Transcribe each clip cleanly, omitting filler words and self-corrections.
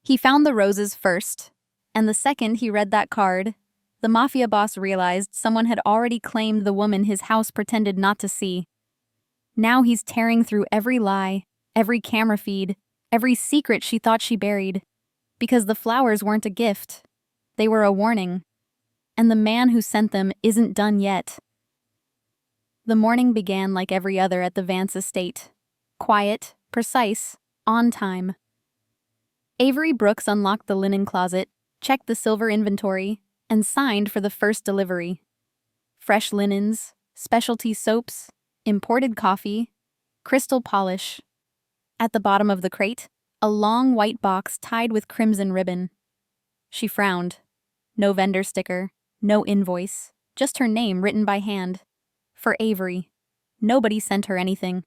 He found the roses first, and the second he read that card, the Mafia boss realized someone had already claimed the woman his house pretended not to see. Now he's tearing through every lie, every camera feed, every secret she thought she buried. Because the flowers weren't a gift. They were a warning. And the man who sent them isn't done yet. The morning began like every other at the Vance estate. Quiet, precise, on time. Avery Brooks unlocked the linen closet, checked the silver inventory, and signed for the first delivery. Fresh linens, specialty soaps, imported coffee, crystal polish. At the bottom of the crate, a long white box tied with crimson ribbon. She frowned. No vendor sticker, no invoice, just her name written by hand. For Avery. Nobody sent her anything.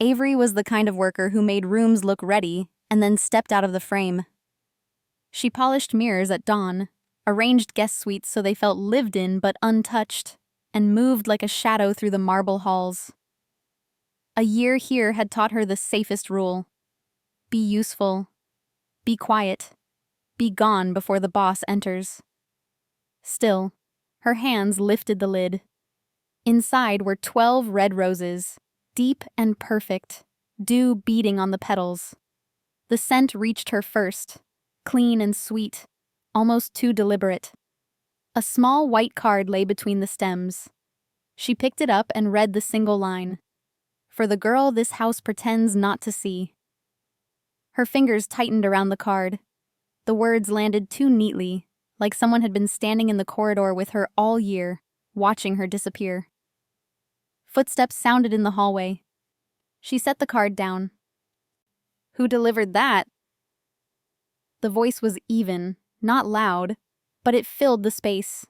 Avery was the kind of worker who made rooms look ready and then stepped out of the frame. She polished mirrors at dawn, arranged guest suites so they felt lived in but untouched, and moved like a shadow through the marble halls. A year here had taught her the safest rule. Be useful. Be quiet. Be gone before the boss enters. Still, her hands lifted the lid. Inside were 12 red roses, deep and perfect, dew beating on the petals. The scent reached her first, clean and sweet, almost too deliberate. A small white card lay between the stems. She picked it up and read the single line. For the girl this house pretends not to see. Her fingers tightened around the card. The words landed too neatly, like someone had been standing in the corridor with her all year, watching her disappear. Footsteps sounded in the hallway. She set the card down. Who delivered that? The voice was even, not loud, but it filled the space.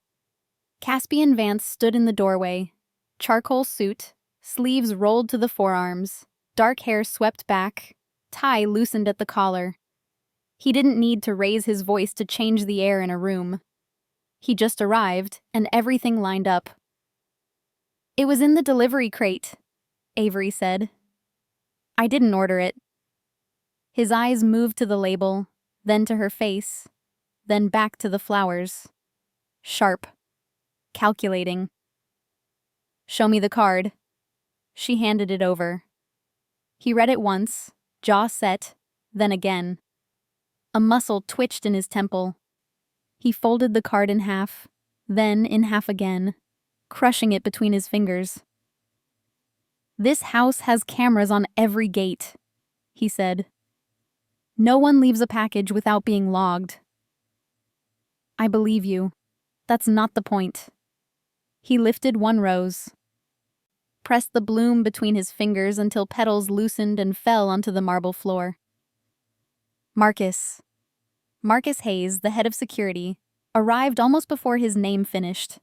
Caspian Vance stood in the doorway, charcoal suit, sleeves rolled to the forearms, dark hair swept back, tie loosened at the collar. He didn't need to raise his voice to change the air in a room. He just arrived, and everything lined up. It was in the delivery crate, Avery said. I didn't order it. His eyes moved to the label, then to her face, then back to the flowers. Sharp. Calculating. Show me the card. She handed it over. He read it once, jaw set, then again. A muscle twitched in his temple. He folded the card in half, then in half again, crushing it between his fingers. This house has cameras on every gate, he said. No one leaves a package without being logged. I believe you. That's not the point. He lifted one rose, pressed the bloom between his fingers until petals loosened and fell onto the marble floor. Marcus Hayes, the head of security, arrived almost before his name finished.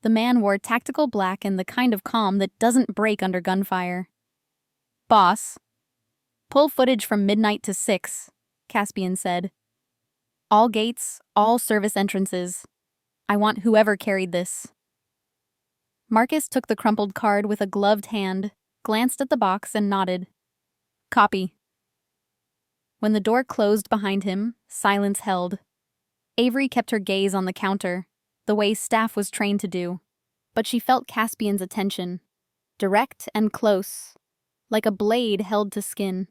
The man wore tactical black and the kind of calm that doesn't break under gunfire. Boss. Pull footage from midnight to 6, Caspian said. All gates, all service entrances. I want whoever carried this. Marcus took the crumpled card with a gloved hand, glanced at the box and nodded. Copy. When the door closed behind him, silence held. Avery kept her gaze on the counter, the way staff was trained to do, but she felt Caspian's attention, direct and close, like a blade held to skin.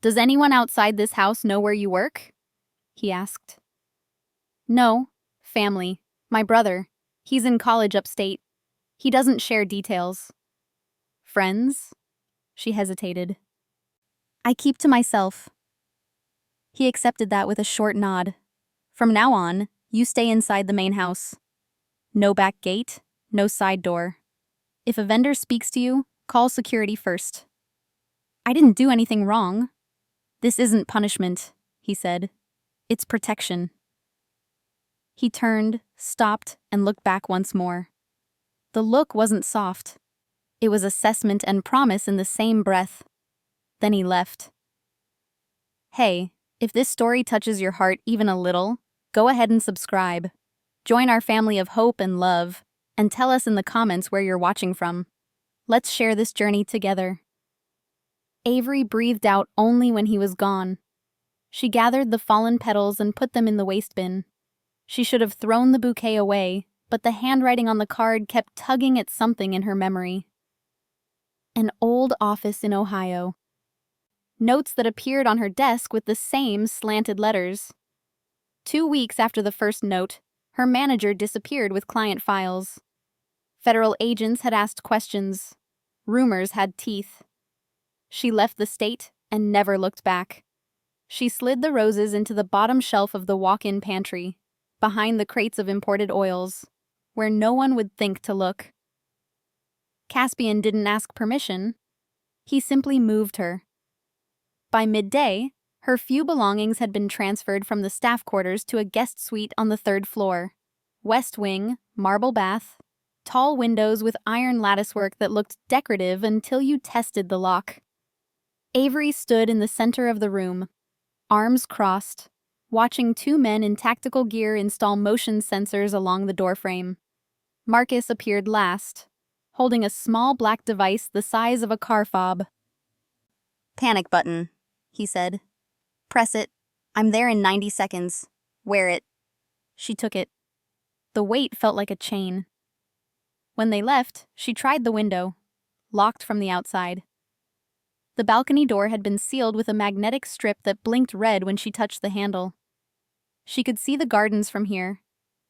Does anyone outside this house know where you work? He asked. No, family, my brother. He's in college upstate. He doesn't share details. Friends? She hesitated. I keep to myself. He accepted that with a short nod. From now on, you stay inside the main house. No back gate, no side door. If a vendor speaks to you, call security first. I didn't do anything wrong. This isn't punishment, he said. It's protection. He turned, stopped, and looked back once more. The look wasn't soft. It was assessment and promise in the same breath. Then he left. Hey, if this story touches your heart even a little, go ahead and subscribe. Join our family of hope and love, and tell us in the comments where you're watching from. Let's share this journey together. Avery breathed out only when he was gone. She gathered the fallen petals and put them in the waste bin. She should have thrown the bouquet away, but the handwriting on the card kept tugging at something in her memory. An old office in Ohio. Notes that appeared on her desk with the same slanted letters. 2 weeks after the first note, her manager disappeared with client files. Federal agents had asked questions. Rumors had teeth. She left the state and never looked back. She slid the roses into the bottom shelf of the walk-in pantry, behind the crates of imported oils, where no one would think to look. Caspian didn't ask permission. He simply moved her. By midday, her few belongings had been transferred from the staff quarters to a guest suite on the 3rd floor. West wing, marble bath, tall windows with iron latticework that looked decorative until you tested the lock. Avery stood in the center of the room, arms crossed, watching 2 men in tactical gear install motion sensors along the doorframe. Marcus appeared last, holding a small black device the size of a car fob. "Panic button," he said. "Press it. I'm there in 90 seconds. Wear it." She took it. The weight felt like a chain. When they left, she tried the window, locked from the outside. The balcony door had been sealed with a magnetic strip that blinked red when she touched the handle. She could see the gardens from here,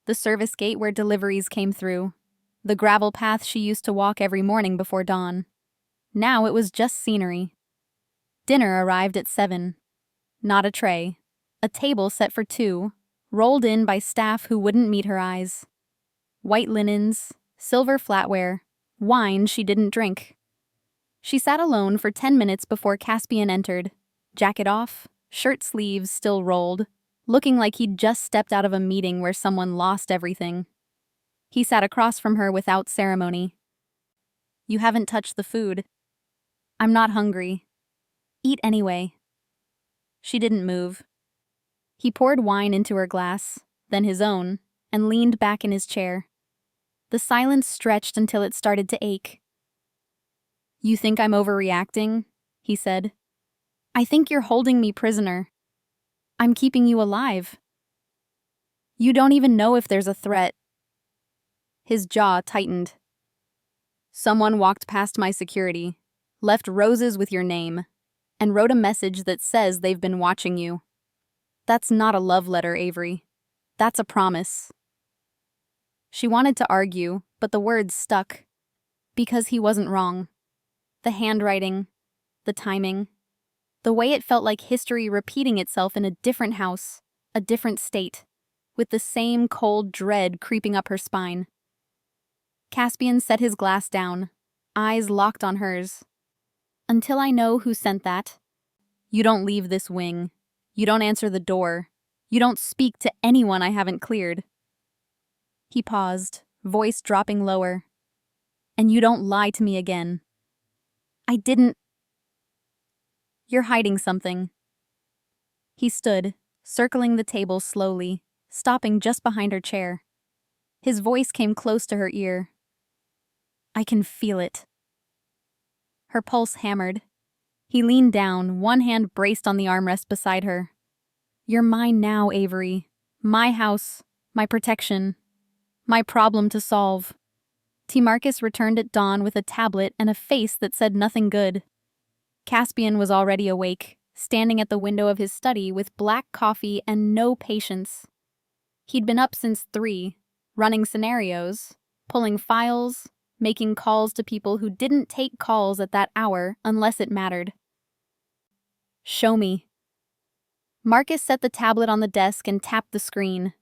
the service gate where deliveries came through, the gravel path she used to walk every morning before dawn. Now it was just scenery. Dinner arrived at 7. Not a tray. A table set for 2, rolled in by staff who wouldn't meet her eyes. White linens, silver flatware, wine she didn't drink. She sat alone for 10 minutes before Caspian entered, jacket off, shirt sleeves still rolled, looking like he'd just stepped out of a meeting where someone lost everything. He sat across from her without ceremony. "You haven't touched the food." "I'm not hungry." "Eat anyway." She didn't move. He poured wine into her glass, then his own, and leaned back in his chair. The silence stretched until it started to ache. "You think I'm overreacting?" he said. "I think you're holding me prisoner. I'm keeping you alive. You don't even know if there's a threat." His jaw tightened. "Someone walked past my security, left roses with your name, and wrote a message that says they've been watching you. That's not a love letter, Avery. That's a promise." She wanted to argue, but the words stuck. Because he wasn't wrong. The handwriting, the timing, the way it felt like history repeating itself in a different house, a different state, with the same cold dread creeping up her spine. Caspian set his glass down, eyes locked on hers. "Until I know who sent that, you don't leave this wing. You don't answer the door. You don't speak to anyone I haven't cleared." He paused, voice dropping lower. "And you don't lie to me again." "I didn't." "You're hiding something." He stood, circling the table slowly, stopping just behind her chair. His voice came close to her ear. "I can feel it." Her pulse hammered. He leaned down, one hand braced on the armrest beside her. "You're mine now, Avery. My house, my protection, my problem to solve." T. Marcus returned at dawn with a tablet and a face that said nothing good. Caspian was already awake, standing at the window of his study with black coffee and no patience. He'd been up since 3, running scenarios, pulling files, making calls to people who didn't take calls at that hour unless it mattered. "Show me." Marcus set the tablet on the desk and tapped the screen.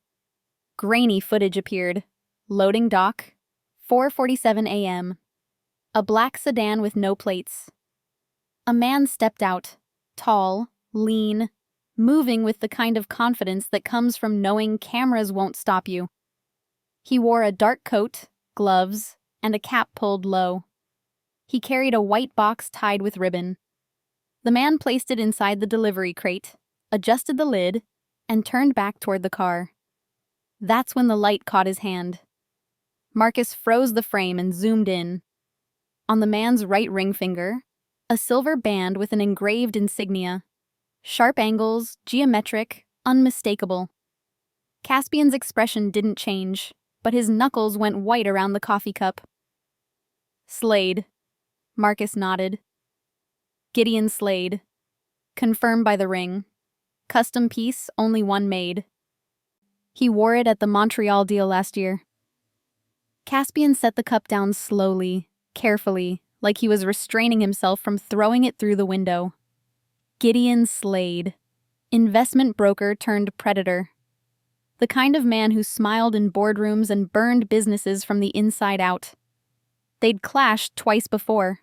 Grainy footage appeared. Loading dock. 4:47 a.m. A black sedan with no plates. A man stepped out, tall, lean, moving with the kind of confidence that comes from knowing cameras won't stop you. He wore a dark coat, gloves, and a cap pulled low. He carried a white box tied with ribbon. The man placed it inside the delivery crate, adjusted the lid, and turned back toward the car. That's when the light caught his hand. Marcus froze the frame and zoomed in. On the man's right ring finger, a silver band with an engraved insignia. Sharp angles, geometric, unmistakable. Caspian's expression didn't change, but his knuckles went white around the coffee cup. Slade. Marcus nodded. Gideon Slade. Confirmed by the ring. Custom piece, only one made. He wore it at the Montreal deal last year. Caspian set the cup down slowly, carefully, like he was restraining himself from throwing it through the window. Gideon Slade. Investment broker turned predator. The kind of man who smiled in boardrooms and burned businesses from the inside out. They'd clashed twice before.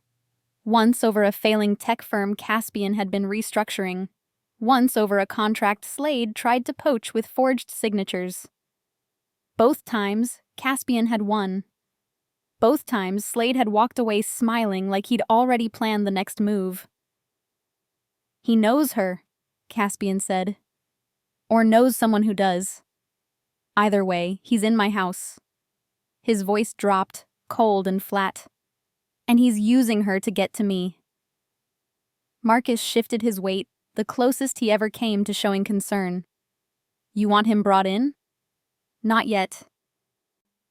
Once over a failing tech firm Caspian had been restructuring. Once over a contract Slade tried to poach with forged signatures. Both times, Caspian had won. Both times, Slade had walked away smiling like he'd already planned the next move. He knows her, Caspian said. Or knows someone who does. Either way, he's in my house. His voice dropped, cold and flat. And he's using her to get to me. Marcus shifted his weight, the closest he ever came to showing concern. You want him brought in? Not yet.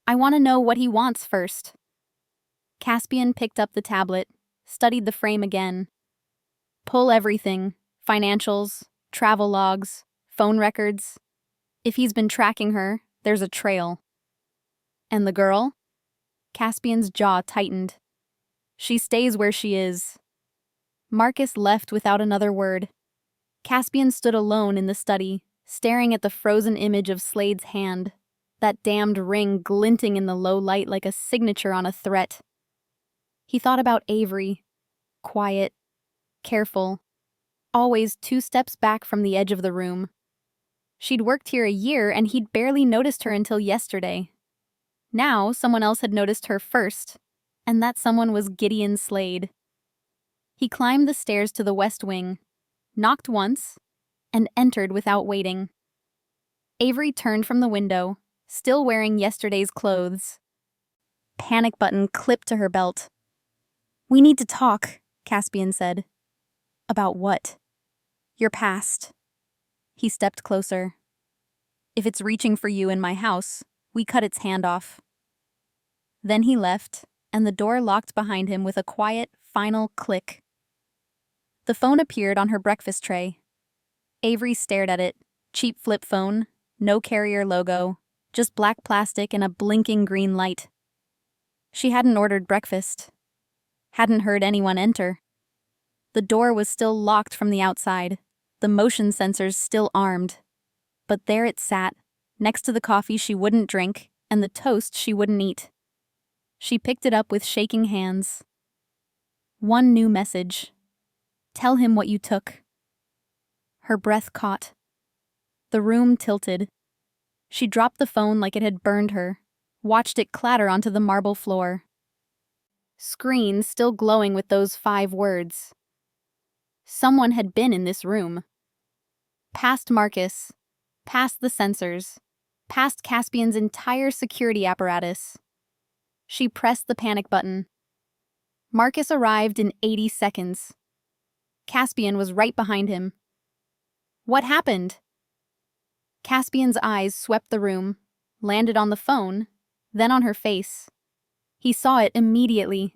I want to know what he wants first. Caspian picked up the tablet, studied the frame again. Pull everything, financials, travel logs, phone records. If he's been tracking her, there's a trail. And the girl? Caspian's jaw tightened. She stays where she is. Marcus left without another word. Caspian stood alone in the study, staring at the frozen image of Slade's hand, that damned ring glinting in the low light like a signature on a threat. He thought about Avery. Quiet, careful, always 2 steps back from the edge of the room. She'd worked here a year and he'd barely noticed her until yesterday. Now, someone else had noticed her first, and that someone was Gideon Slade. He climbed the stairs to the West Wing, knocked once, and entered without waiting. Avery turned from the window, still wearing yesterday's clothes. Panic button clipped to her belt. We need to talk, Caspian said. About what? Your past. He stepped closer. If it's reaching for you in my house, we cut its hand off. Then he left, and the door locked behind him with a quiet, final click. The phone appeared on her breakfast tray. Avery stared at it. Cheap flip phone, no carrier logo, just black plastic and a blinking green light. She hadn't ordered breakfast. Hadn't heard anyone enter. The door was still locked from the outside, the motion sensors still armed. But there it sat, next to the coffee she wouldn't drink and the toast she wouldn't eat. She picked it up with shaking hands. One new message. Tell him what you took. Her breath caught. The room tilted. She dropped the phone like it had burned her, watched it clatter onto the marble floor. Screen still glowing with those 5 words. Someone had been in this room. Past Marcus, past the sensors, past Caspian's entire security apparatus. She pressed the panic button. Marcus arrived in 80 seconds. Caspian was right behind him. What happened? Caspian's eyes swept the room, landed on the phone, then on her face. He saw it immediately,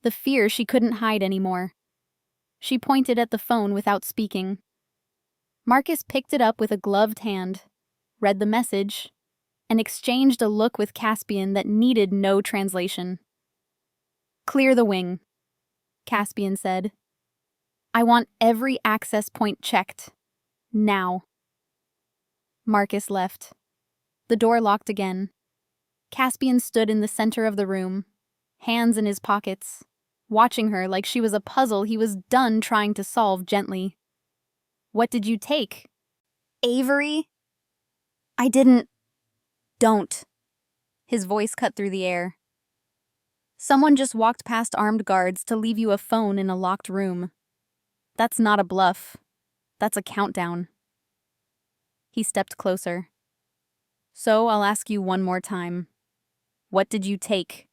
the fear she couldn't hide anymore. She pointed at the phone without speaking. Marcus picked it up with a gloved hand, read the message, and exchanged a look with Caspian that needed no translation. Clear the wing, Caspian said. I want every access point checked. Now. Marcus left. The door locked again. Caspian stood in the center of the room, hands in his pockets, watching her like she was a puzzle he was done trying to solve gently. What did you take? Avery? I didn't. Don't. His voice cut through the air. Someone just walked past armed guards to leave you a phone in a locked room. That's not a bluff. That's a countdown. He stepped closer. So I'll ask you one more time. What did you take?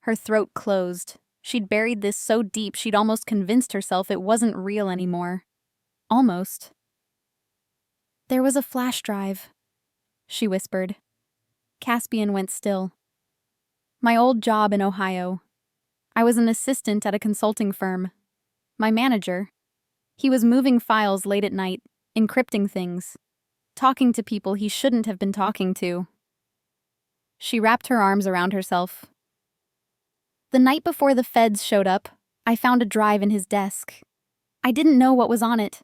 Her throat closed. She'd buried this so deep she'd almost convinced herself it wasn't real anymore. Almost. There was a flash drive, she whispered. Caspian went still. My old job in Ohio. I was an assistant at a consulting firm. My manager. He was moving files late at night, encrypting things, talking to people he shouldn't have been talking to. She wrapped her arms around herself. The night before the feds showed up, I found a drive in his desk. I didn't know what was on it.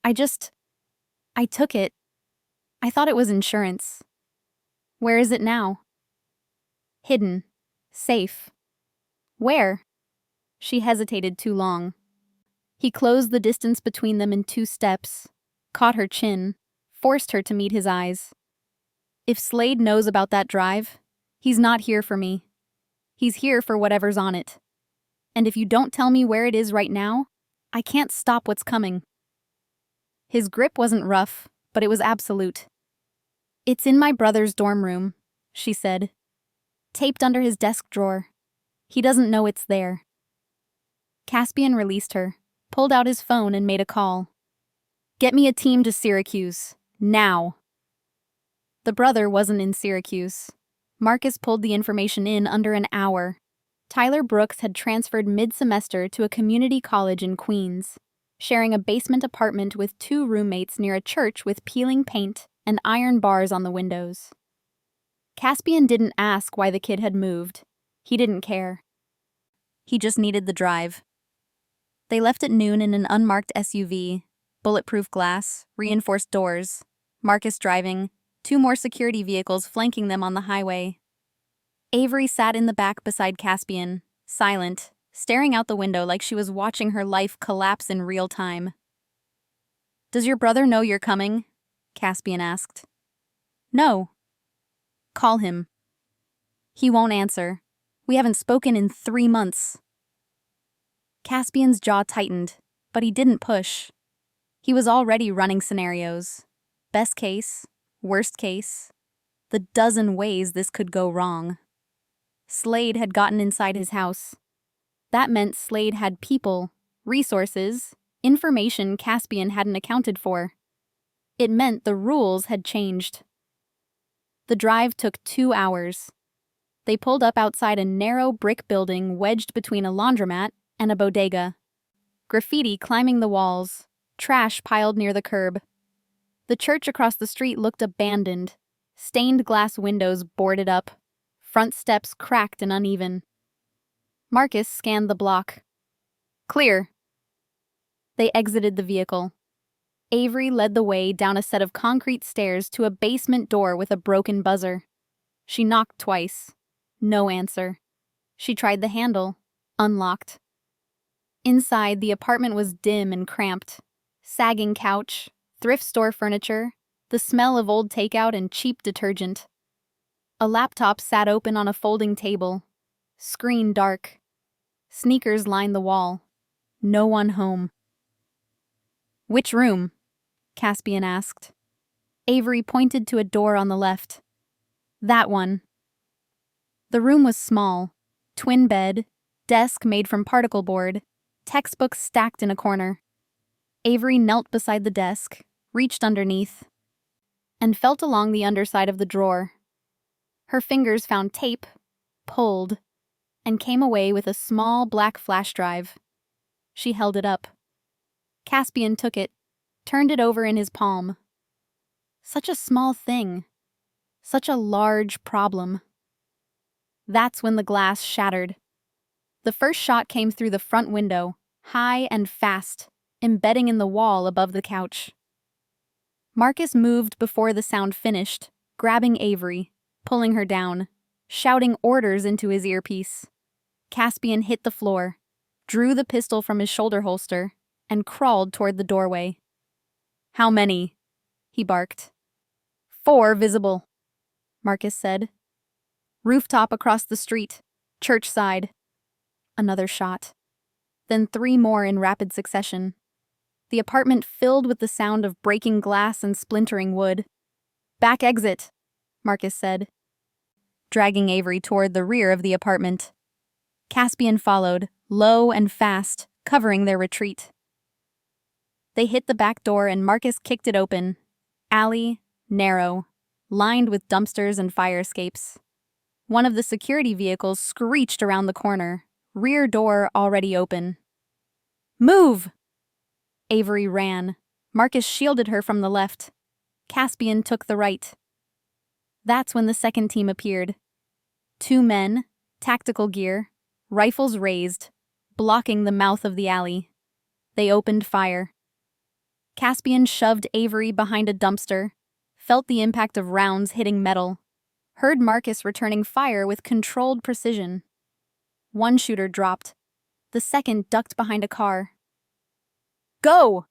I took it. I thought it was insurance. Where is it now? Hidden. Safe. Where? She hesitated too long. He closed the distance between them in 2 steps, caught her chin, forced her to meet his eyes. If Slade knows about that drive, he's not here for me. He's here for whatever's on it. And if you don't tell me where it is right now, I can't stop what's coming. His grip wasn't rough, but it was absolute. It's in my brother's dorm room, she said. Taped under his desk drawer. He doesn't know it's there. Caspian released her, pulled out his phone and made a call. Get me a team to Syracuse. Now. The brother wasn't in Syracuse. Marcus pulled the information in under an hour. Tyler Brooks had transferred mid-semester to a community college in Queens, sharing a basement apartment with 2 roommates near a church with peeling paint and iron bars on the windows. Caspian didn't ask why the kid had moved. He didn't care. He just needed the drive. They left at noon in an unmarked SUV, bulletproof glass, reinforced doors, Marcus driving, 2 more security vehicles flanking them on the highway. Avery sat in the back beside Caspian, silent, staring out the window like she was watching her life collapse in real time. Does your brother know you're coming? Caspian asked. No. Call him. He won't answer. We haven't spoken in 3 months. Caspian's jaw tightened, but he didn't push. He was already running scenarios. Best case, worst case, the dozen ways this could go wrong. Slade had gotten inside his house. That meant Slade had people, resources, information Caspian hadn't accounted for. It meant the rules had changed. The drive took 2 hours. They pulled up outside a narrow brick building wedged between a laundromat and a bodega. Graffiti climbing the walls, trash piled near the curb. The church across the street looked abandoned, stained glass windows boarded up, front steps cracked and uneven. Marcus scanned the block. Clear. They exited the vehicle. Avery led the way down a set of concrete stairs to a basement door with a broken buzzer. She knocked twice. No answer. She tried the handle. Unlocked. Inside, the apartment was dim and cramped. Sagging couch, thrift store furniture, the smell of old takeout and cheap detergent. A laptop sat open on a folding table. Screen dark. Sneakers lined the wall. No one home. Which room? Caspian asked. Avery pointed to a door on the left. That one. The room was small. Twin bed, desk made from particle board, textbooks stacked in a corner. Avery knelt beside the desk, reached underneath, and felt along the underside of the drawer. Her fingers found tape, pulled, and came away with a small black flash drive. She held it up. Caspian took it, turned it over in his palm. Such a small thing. Such a large problem. That's when the glass shattered. The first shot came through the front window, high and fast, embedding in the wall above the couch. Marcus moved before the sound finished, grabbing Avery, pulling her down, shouting orders into his earpiece. Caspian hit the floor, drew the pistol from his shoulder holster, and crawled toward the doorway. How many? He barked. 4 visible, Marcus said. Rooftop across the street, church side. Another shot. Then 3 more in rapid succession. The apartment filled with the sound of breaking glass and splintering wood. Back exit, Marcus said, dragging Avery toward the rear of the apartment. Caspian followed, low and fast, covering their retreat. They hit the back door and Marcus kicked it open. Alley, narrow, lined with dumpsters and fire escapes. One of the security vehicles screeched around the corner, rear door already open. "Move!" Avery ran. Marcus shielded her from the left. Caspian took the right. That's when the second team appeared. 2 men, tactical gear, rifles raised, blocking the mouth of the alley. They opened fire. Caspian shoved Avery behind a dumpster, felt the impact of rounds hitting metal, heard Marcus returning fire with controlled precision. One shooter dropped. The second ducked behind a car. "Go!"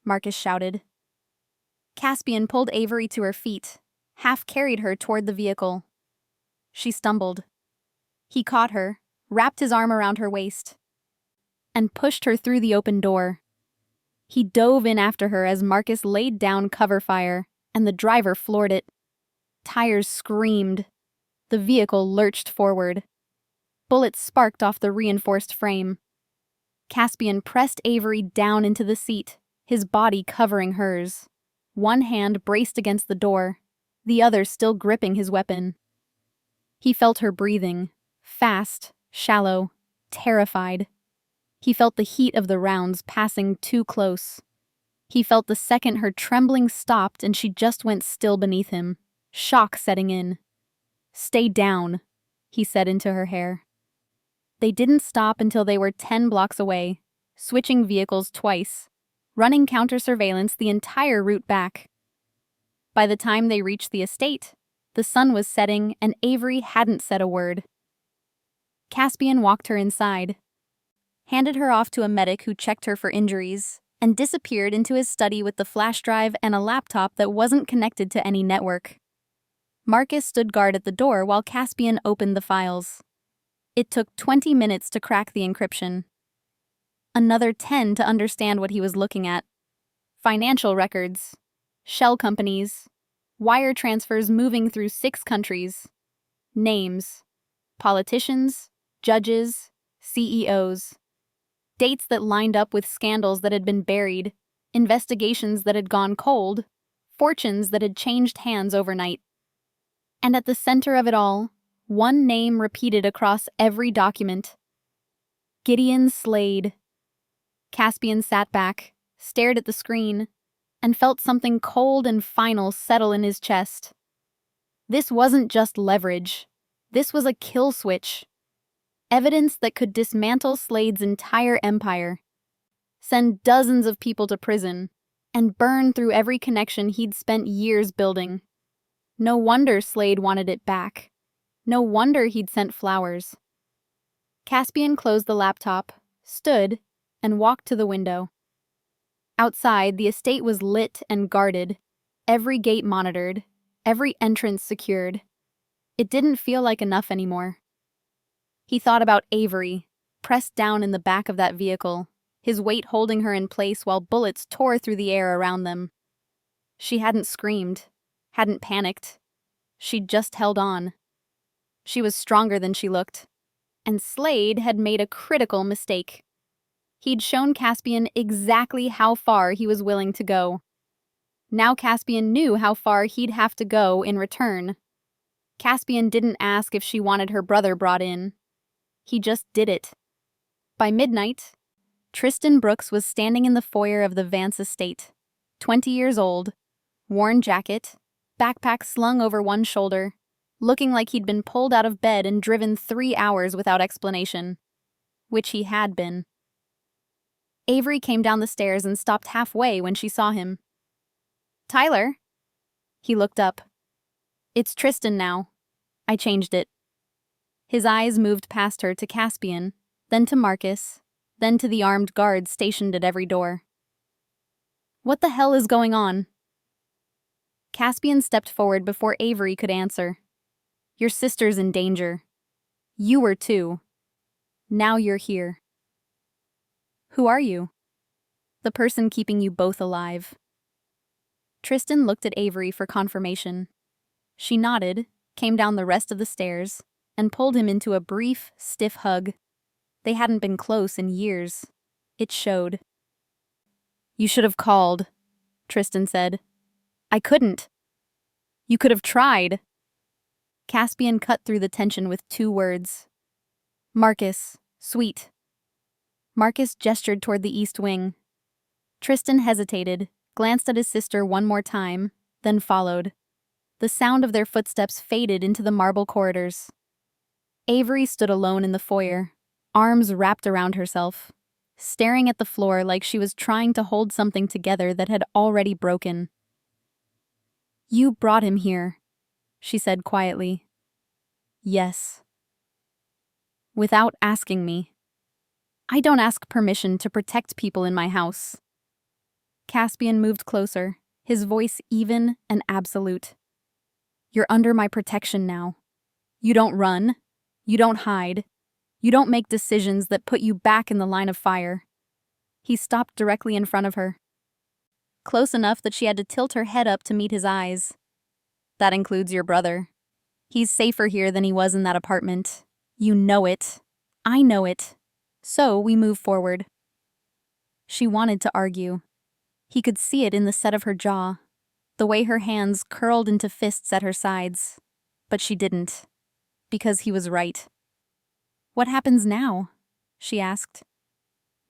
Marcus shouted. Caspian pulled Avery to her feet, half carried her toward the vehicle. She stumbled. He caught her, wrapped his arm around her waist, and pushed her through the open door. He dove in after her as Marcus laid down cover fire, and the driver floored it. Tires screamed. The vehicle lurched forward. Bullets sparked off the reinforced frame. Caspian pressed Avery down into the seat, his body covering hers. One hand braced against the door, the other still gripping his weapon. He felt her breathing, fast, shallow, terrified. He felt the heat of the rounds passing too close. He felt the second her trembling stopped and she just went still beneath him, shock setting in. "Stay down," he said into her hair. They didn't stop until they were 10 blocks away, switching vehicles twice, running counter-surveillance the entire route back. By the time they reached the estate, the sun was setting and Avery hadn't said a word. Caspian walked her inside, handed her off to a medic who checked her for injuries, and disappeared into his study with the flash drive and a laptop that wasn't connected to any network. Marcus stood guard at the door while Caspian opened the files. It took 20 minutes to crack the encryption. Another 10 to understand what he was looking at. Financial records, shell companies, wire transfers moving through 6 countries, names, politicians, judges, CEOs, dates that lined up with scandals that had been buried, investigations that had gone cold, fortunes that had changed hands overnight. And at the center of it all, one name repeated across every document: Gideon Slade. Caspian sat back, stared at the screen, and felt something cold and final settle in his chest. This wasn't just leverage. This was a kill switch. Evidence that could dismantle Slade's entire empire, send dozens of people to prison, and burn through every connection he'd spent years building. No wonder Slade wanted it back. No wonder he'd sent flowers. Caspian closed the laptop, stood, and walked to the window. Outside, the estate was lit and guarded, every gate monitored, every entrance secured. It didn't feel like enough anymore. He thought about Avery, pressed down in the back of that vehicle, his weight holding her in place while bullets tore through the air around them. She hadn't screamed, hadn't panicked. She'd just held on. She was stronger than she looked. And Slade had made a critical mistake. He'd shown Caspian exactly how far he was willing to go. Now Caspian knew how far he'd have to go in return. Caspian didn't ask if she wanted her brother brought in. He just did it. By midnight, Tristan Brooks was standing in the foyer of the Vance estate, 20 years old, worn jacket, backpack slung over one shoulder, looking like he'd been pulled out of bed and driven 3 hours without explanation. Which he had been. Avery came down the stairs and stopped halfway when she saw him. "Tyler?" He looked up. "It's Tristan now. I changed it." His eyes moved past her to Caspian, then to Marcus, then to the armed guards stationed at every door. "What the hell is going on?" Caspian stepped forward before Avery could answer. "Your sister's in danger. You were too. Now you're here." "Who are you?" "The person keeping you both alive." Tristan looked at Avery for confirmation. She nodded, came down the rest of the stairs, and pulled him into a brief, stiff hug. They hadn't been close in years. It showed. You should have called, Tristan said. I couldn't. You could have tried. Caspian cut through the tension with 2 words. Marcus, sweet. Marcus gestured toward the east wing. Tristan hesitated, glanced at his sister one more time, then followed. The sound of their footsteps faded into the marble corridors. Avery stood alone in the foyer, arms wrapped around herself, staring at the floor like she was trying to hold something together that had already broken. You brought him here, she said quietly. Yes. Without asking me. I don't ask permission to protect people in my house. Caspian moved closer, his voice even and absolute. You're under my protection now. You don't run. You don't hide. You don't make decisions that put you back in the line of fire. He stopped directly in front of her, close enough that she had to tilt her head up to meet his eyes. That includes your brother. He's safer here than he was in that apartment. You know it. I know it. So we move forward. She wanted to argue. He could see it in the set of her jaw, the way her hands curled into fists at her sides. But she didn't, because he was right. What happens now? She asked.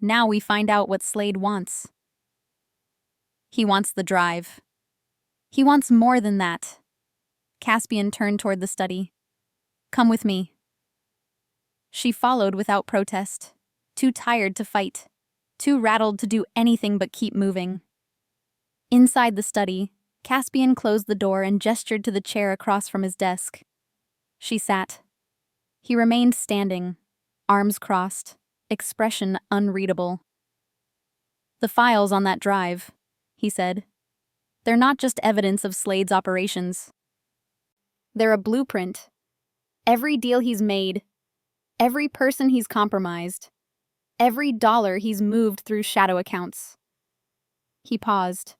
Now we find out what Slade wants. He wants the drive. He wants more than that. Caspian turned toward the study. Come with me. She followed without protest, too tired to fight, too rattled to do anything but keep moving. Inside the study, Caspian closed the door and gestured to the chair across from his desk. She sat. He remained standing, arms crossed, expression unreadable. The files on that drive, he said. They're not just evidence of Slade's operations. They're a blueprint. Every deal he's made, every person he's compromised, every dollar he's moved through shadow accounts. He paused.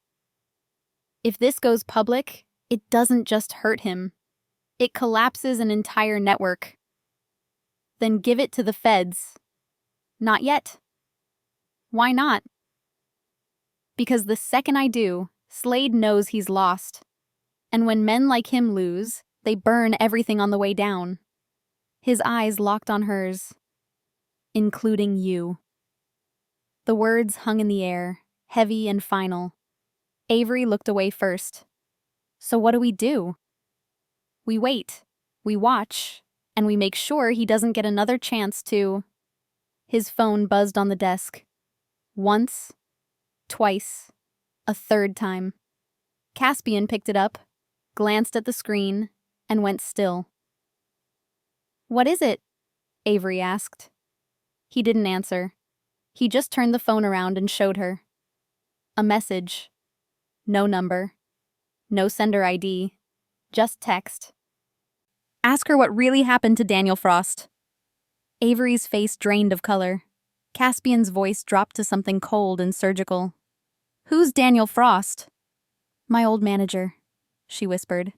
If this goes public, it doesn't just hurt him. It collapses an entire network. Then give it to the feds. Not yet. Why not? Because the second I do, Slade knows he's lost. And when men like him lose, they burn everything on the way down. His eyes locked on hers. Including you. The words hung in the air, heavy and final. Avery looked away first. So what do? We wait, we watch, and we make sure he doesn't get another chance to... His phone buzzed on the desk. Once, twice, a third time. Caspian picked it up, glanced at the screen, and went still. What is it? Avery asked. He didn't answer. He just turned the phone around and showed her. A message. No number. No sender ID. Just text. Ask her what really happened to Daniel Frost. Avery's face drained of color. Caspian's voice dropped to something cold and surgical. Who's Daniel Frost? My old manager, she whispered.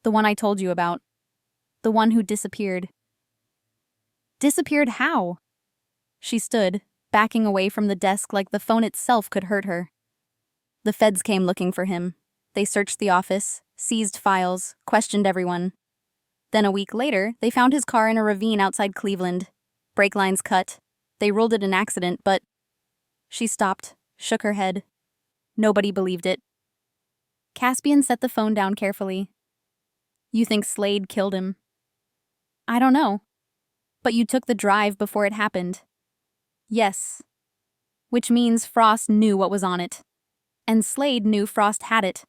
The one I told you about. The one who disappeared. Disappeared how? She stood, backing away from the desk like the phone itself could hurt her. The feds came looking for him. They searched the office, seized files, questioned everyone. Then a week later, they found his car in a ravine outside Cleveland. Brake lines cut. They ruled it an accident, but... She stopped, shook her head. Nobody believed it. Caspian set the phone down carefully. You think Slade killed him? I don't know. But you took the drive before it happened. Yes. Which means Frost knew what was on it. And Slade knew Frost had it.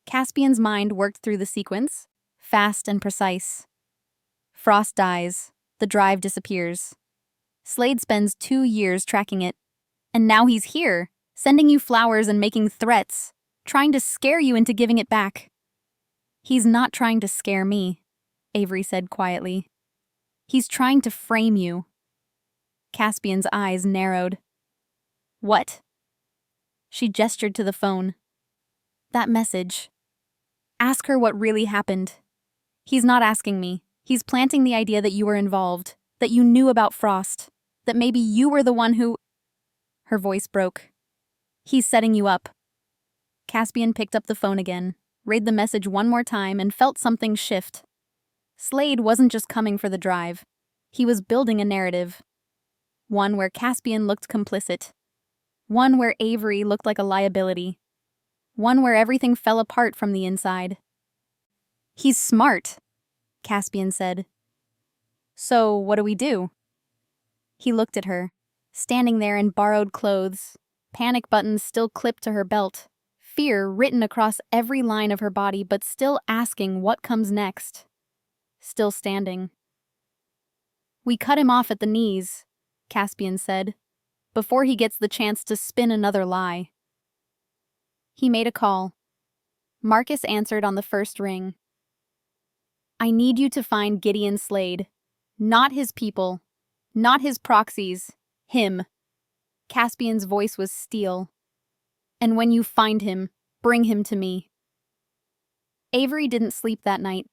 Caspian's mind worked through the sequence, fast and precise. Frost dies. The drive disappears. Slade spends 2 years tracking it. And now he's here, sending you flowers and making threats, trying to scare you into giving it back. He's not trying to scare me, Avery said quietly. He's trying to frame you. Caspian's eyes narrowed. What? She gestured to the phone. That message. Ask her what really happened. He's not asking me. He's planting the idea that you were involved, that you knew about Frost, that maybe you were the one who... Her voice broke. He's setting you up. Caspian picked up the phone again, read the message one more time, and felt something shift. Slade wasn't just coming for the drive. He was building a narrative. One where Caspian looked complicit. One where Avery looked like a liability. One where everything fell apart from the inside. He's smart, Caspian said. So, what do we do? He looked at her, standing there in borrowed clothes, panic buttons still clipped to her belt, fear written across every line of her body, but still asking what comes next. Still standing. We cut him off at the knees, Caspian said, before he gets the chance to spin another lie. He made a call. Marcus answered on the first ring. I need you to find Gideon Slade. Not his people. Not his proxies. Him. Caspian's voice was steel. And when you find him, bring him to me. Avery didn't sleep that night.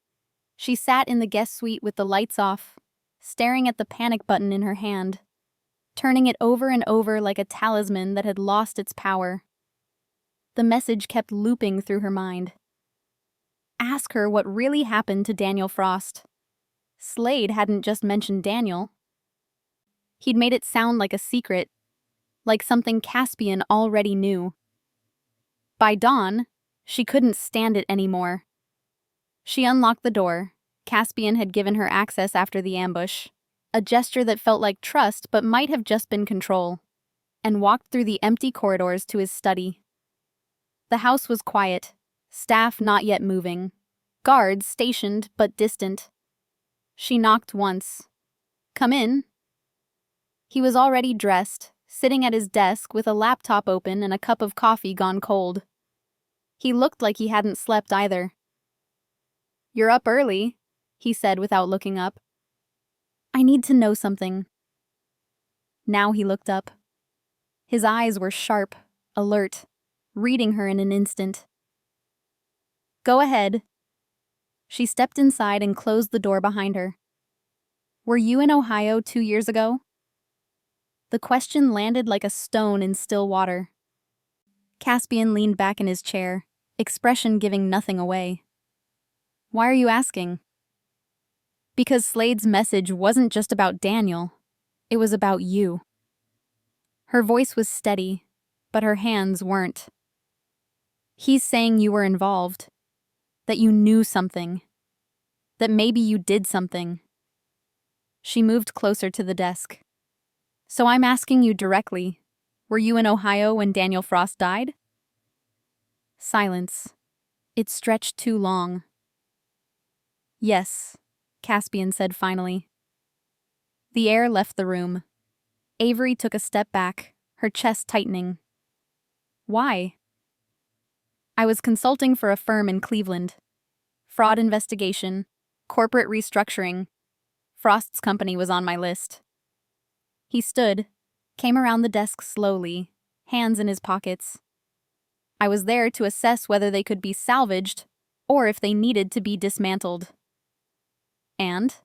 She sat in the guest suite with the lights off, staring at the panic button in her hand, turning it over and over like a talisman that had lost its power. The message kept looping through her mind. Ask her what really happened to Daniel Frost. Slade hadn't just mentioned Daniel. He'd made it sound like a secret, like something Caspian already knew. By dawn, she couldn't stand it anymore. She unlocked the door. Caspian had given her access after the ambush, a gesture that felt like trust but might have just been control, and walked through the empty corridors to his study. The house was quiet, staff not yet moving, guards stationed but distant. She knocked once. Come in. He was already dressed, sitting at his desk with a laptop open and a cup of coffee gone cold. He looked like he hadn't slept either. You're up early, he said without looking up. I need to know something. Now he looked up. His eyes were sharp, alert, reading her in an instant. Go ahead. She stepped inside and closed the door behind her. Were you in Ohio 2 years ago? The question landed like a stone in still water. Caspian leaned back in his chair, expression giving nothing away. Why are you asking? Because Slade's message wasn't just about Daniel. It was about you. Her voice was steady, but her hands weren't. He's saying you were involved, that you knew something, that maybe you did something. She moved closer to the desk. So I'm asking you directly, were you in Ohio when Daniel Frost died? Silence. It stretched too long. Yes, Caspian said finally. The air left the room. Avery took a step back, her chest tightening. Why? I was consulting for a firm in Cleveland. Fraud investigation, corporate restructuring. Frost's company was on my list. He stood, came around the desk slowly, hands in his pockets. I was there to assess whether they could be salvaged or if they needed to be dismantled. And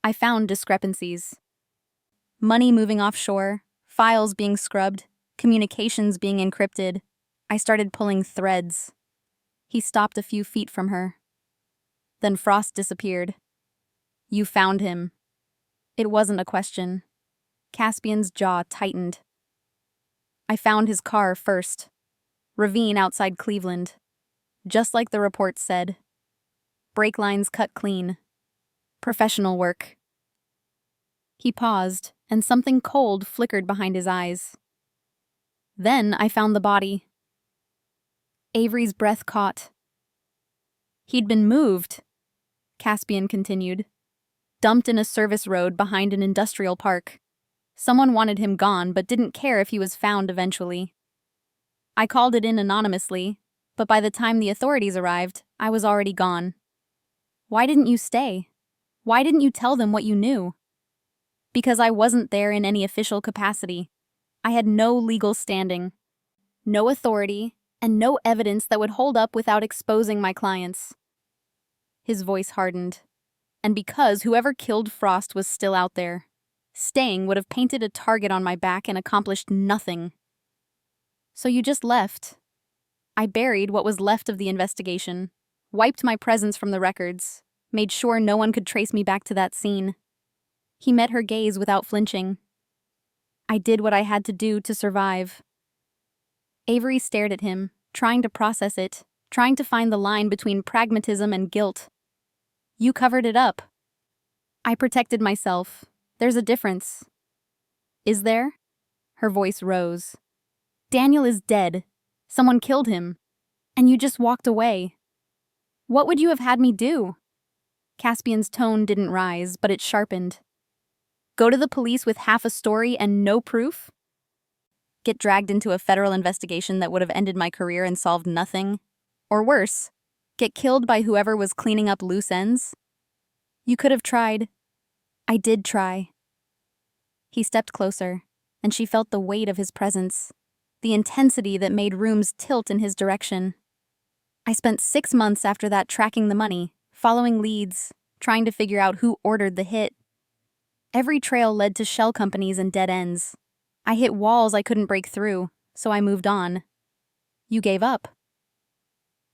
I found discrepancies. Money moving offshore, files being scrubbed, communications being encrypted. I started pulling threads. He stopped a few feet from her. Then Frost disappeared. You found him. It wasn't a question. Caspian's jaw tightened. I found his car first. Ravine outside Cleveland. Just like the report said. Brake lines cut clean. Professional work. He paused, and something cold flickered behind his eyes. Then I found the body. Avery's breath caught. He'd been moved, Caspian continued. Dumped in a service road behind an industrial park. Someone wanted him gone, but didn't care if he was found eventually. I called it in anonymously, but by the time the authorities arrived, I was already gone. Why didn't you stay? Why didn't you tell them what you knew? Because I wasn't there in any official capacity. I had no legal standing, no authority, and no evidence that would hold up without exposing my clients. His voice hardened. And because whoever killed Frost was still out there, staying would have painted a target on my back and accomplished nothing. So you just left. I buried what was left of the investigation, wiped my presence from the records, made sure no one could trace me back to that scene. He met her gaze without flinching. I did what I had to do to survive. Avery stared at him, trying to process it, trying to find the line between pragmatism and guilt. You covered it up. I protected myself. There's a difference. Is there? Her voice rose. Daniel is dead. Someone killed him. And you just walked away. What would you have had me do? Caspian's tone didn't rise, but it sharpened. Go to the police with half a story and no proof? Get dragged into a federal investigation that would have ended my career and solved nothing? Or worse, get killed by whoever was cleaning up loose ends? You could have tried. I did try. He stepped closer, and she felt the weight of his presence, the intensity that made rooms tilt in his direction. I spent 6 months after that tracking the money, following leads, trying to figure out who ordered the hit. Every trail led to shell companies and dead ends. I hit walls I couldn't break through, so I moved on. You gave up.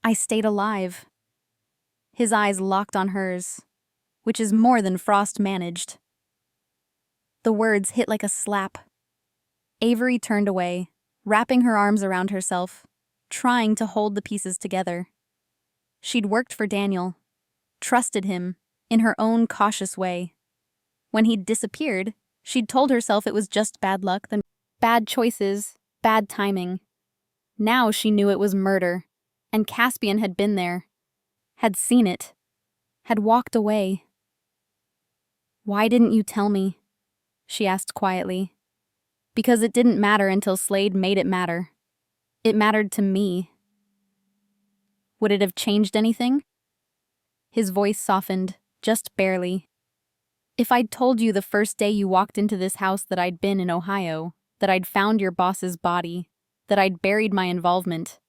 I stayed alive. His eyes locked on hers, which is more than Frost managed. The words hit like a slap. Avery turned away, wrapping her arms around herself, trying to hold the pieces together. She'd worked for Daniel, trusted him, in her own cautious way. When he'd disappeared, she'd told herself it was just bad luck, then bad choices, bad timing. Now she knew it was murder, and Caspian had been there, had seen it, had walked away. Why didn't you tell me? She asked quietly. Because it didn't matter until Slade made it matter. It mattered to me. Would it have changed anything? His voice softened, just barely. If I'd told you the first day you walked into this house that I'd been in Ohio, that I'd found your boss's body, that I'd buried my involvement,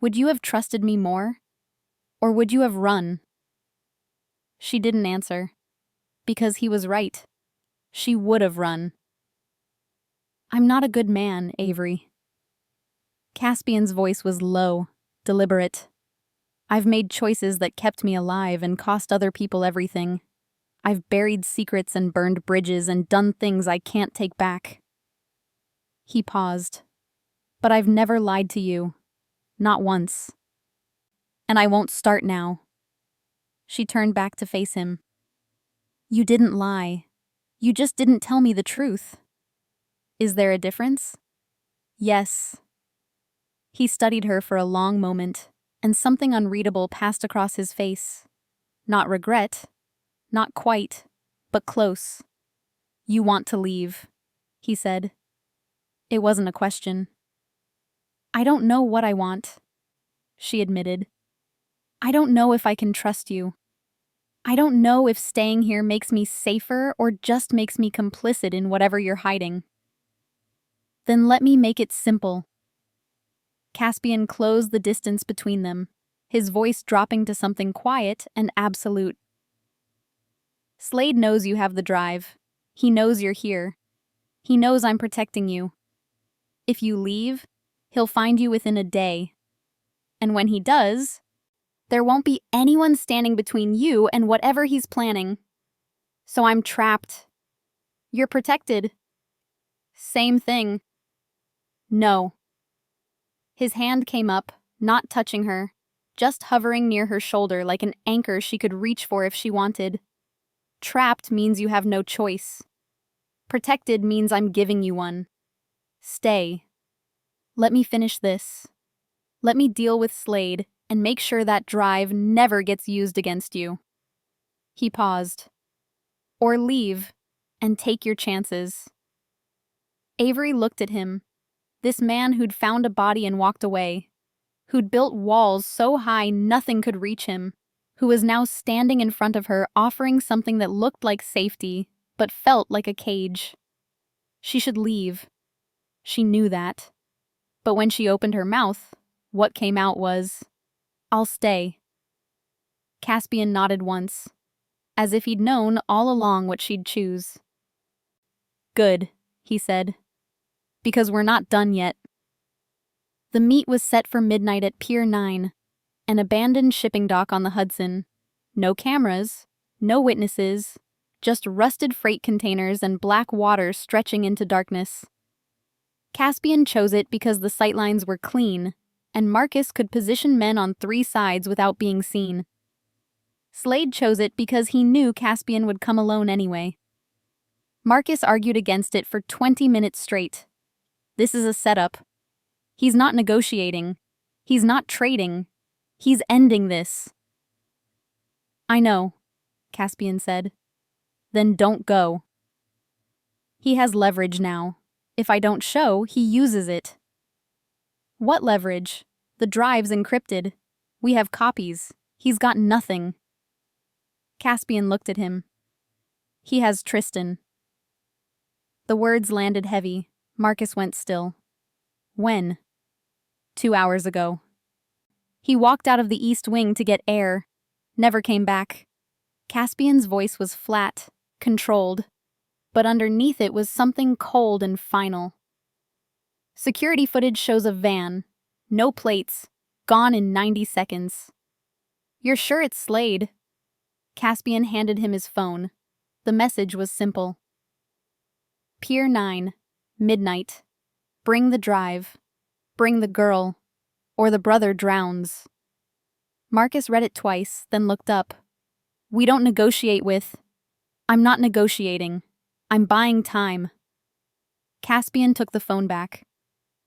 would you have trusted me more? Or would you have run? She didn't answer. Because he was right. She would have run. I'm not a good man, Avery. Caspian's voice was low, deliberate. I've made choices that kept me alive and cost other people everything. I've buried secrets and burned bridges and done things I can't take back. He paused. But I've never lied to you. Not once. And I won't start now. She turned back to face him. You didn't lie. You just didn't tell me the truth. Is there a difference? Yes. He studied her for a long moment, and something unreadable passed across his face. Not regret. Not quite, but close. You want to leave, he said. It wasn't a question. I don't know what I want, she admitted. I don't know if I can trust you. I don't know if staying here makes me safer or just makes me complicit in whatever you're hiding. Then let me make it simple. Caspian closed the distance between them, his voice dropping to something quiet and absolute. Slade knows you have the drive. He knows you're here. He knows I'm protecting you. If you leave, he'll find you within a day. And when he does, there won't be anyone standing between you and whatever he's planning. So I'm trapped. You're protected. Same thing. No. His hand came up, not touching her, just hovering near her shoulder like an anchor she could reach for if she wanted. Trapped means you have no choice. Protected means I'm giving you one. Stay. Let me finish this. Let me deal with Slade and make sure that drive never gets used against you. He paused. Or leave and take your chances. Avery looked at him, this man who'd found a body and walked away, who'd built walls so high nothing could reach him, who was now standing in front of her offering something that looked like safety, but felt like a cage. She should leave. She knew that. But when she opened her mouth, what came out was, I'll stay. Caspian nodded once, as if he'd known all along what she'd choose. Good, he said, because we're not done yet. The meet was set for midnight at Pier 9, an abandoned shipping dock on the Hudson. No cameras, no witnesses, just rusted freight containers and black water stretching into darkness. Caspian chose it because the sightlines were clean, and Marcus could position men on 3 sides without being seen. Slade chose it because he knew Caspian would come alone anyway. Marcus argued against it for 20 minutes straight. This is a setup. He's not negotiating. He's not trading. He's ending this. I know, Caspian said. Then don't go. He has leverage now. If I don't show, he uses it. What leverage? The drive's encrypted. We have copies. He's got nothing. Caspian looked at him. He has Tristan. The words landed heavy. Marcus went still. When? 2 hours ago. He walked out of the east wing to get air. Never came back. Caspian's voice was flat, controlled, but underneath it was something cold and final. Security footage shows a van. No plates. Gone in 90 seconds. You're sure it's Slade? Caspian handed him his phone. The message was simple. Pier 9, midnight. Bring the drive. Bring the girl. Or the brother drowns. Marcus read it twice, then looked up. We don't negotiate with. I'm not negotiating. I'm buying time. Caspian took the phone back.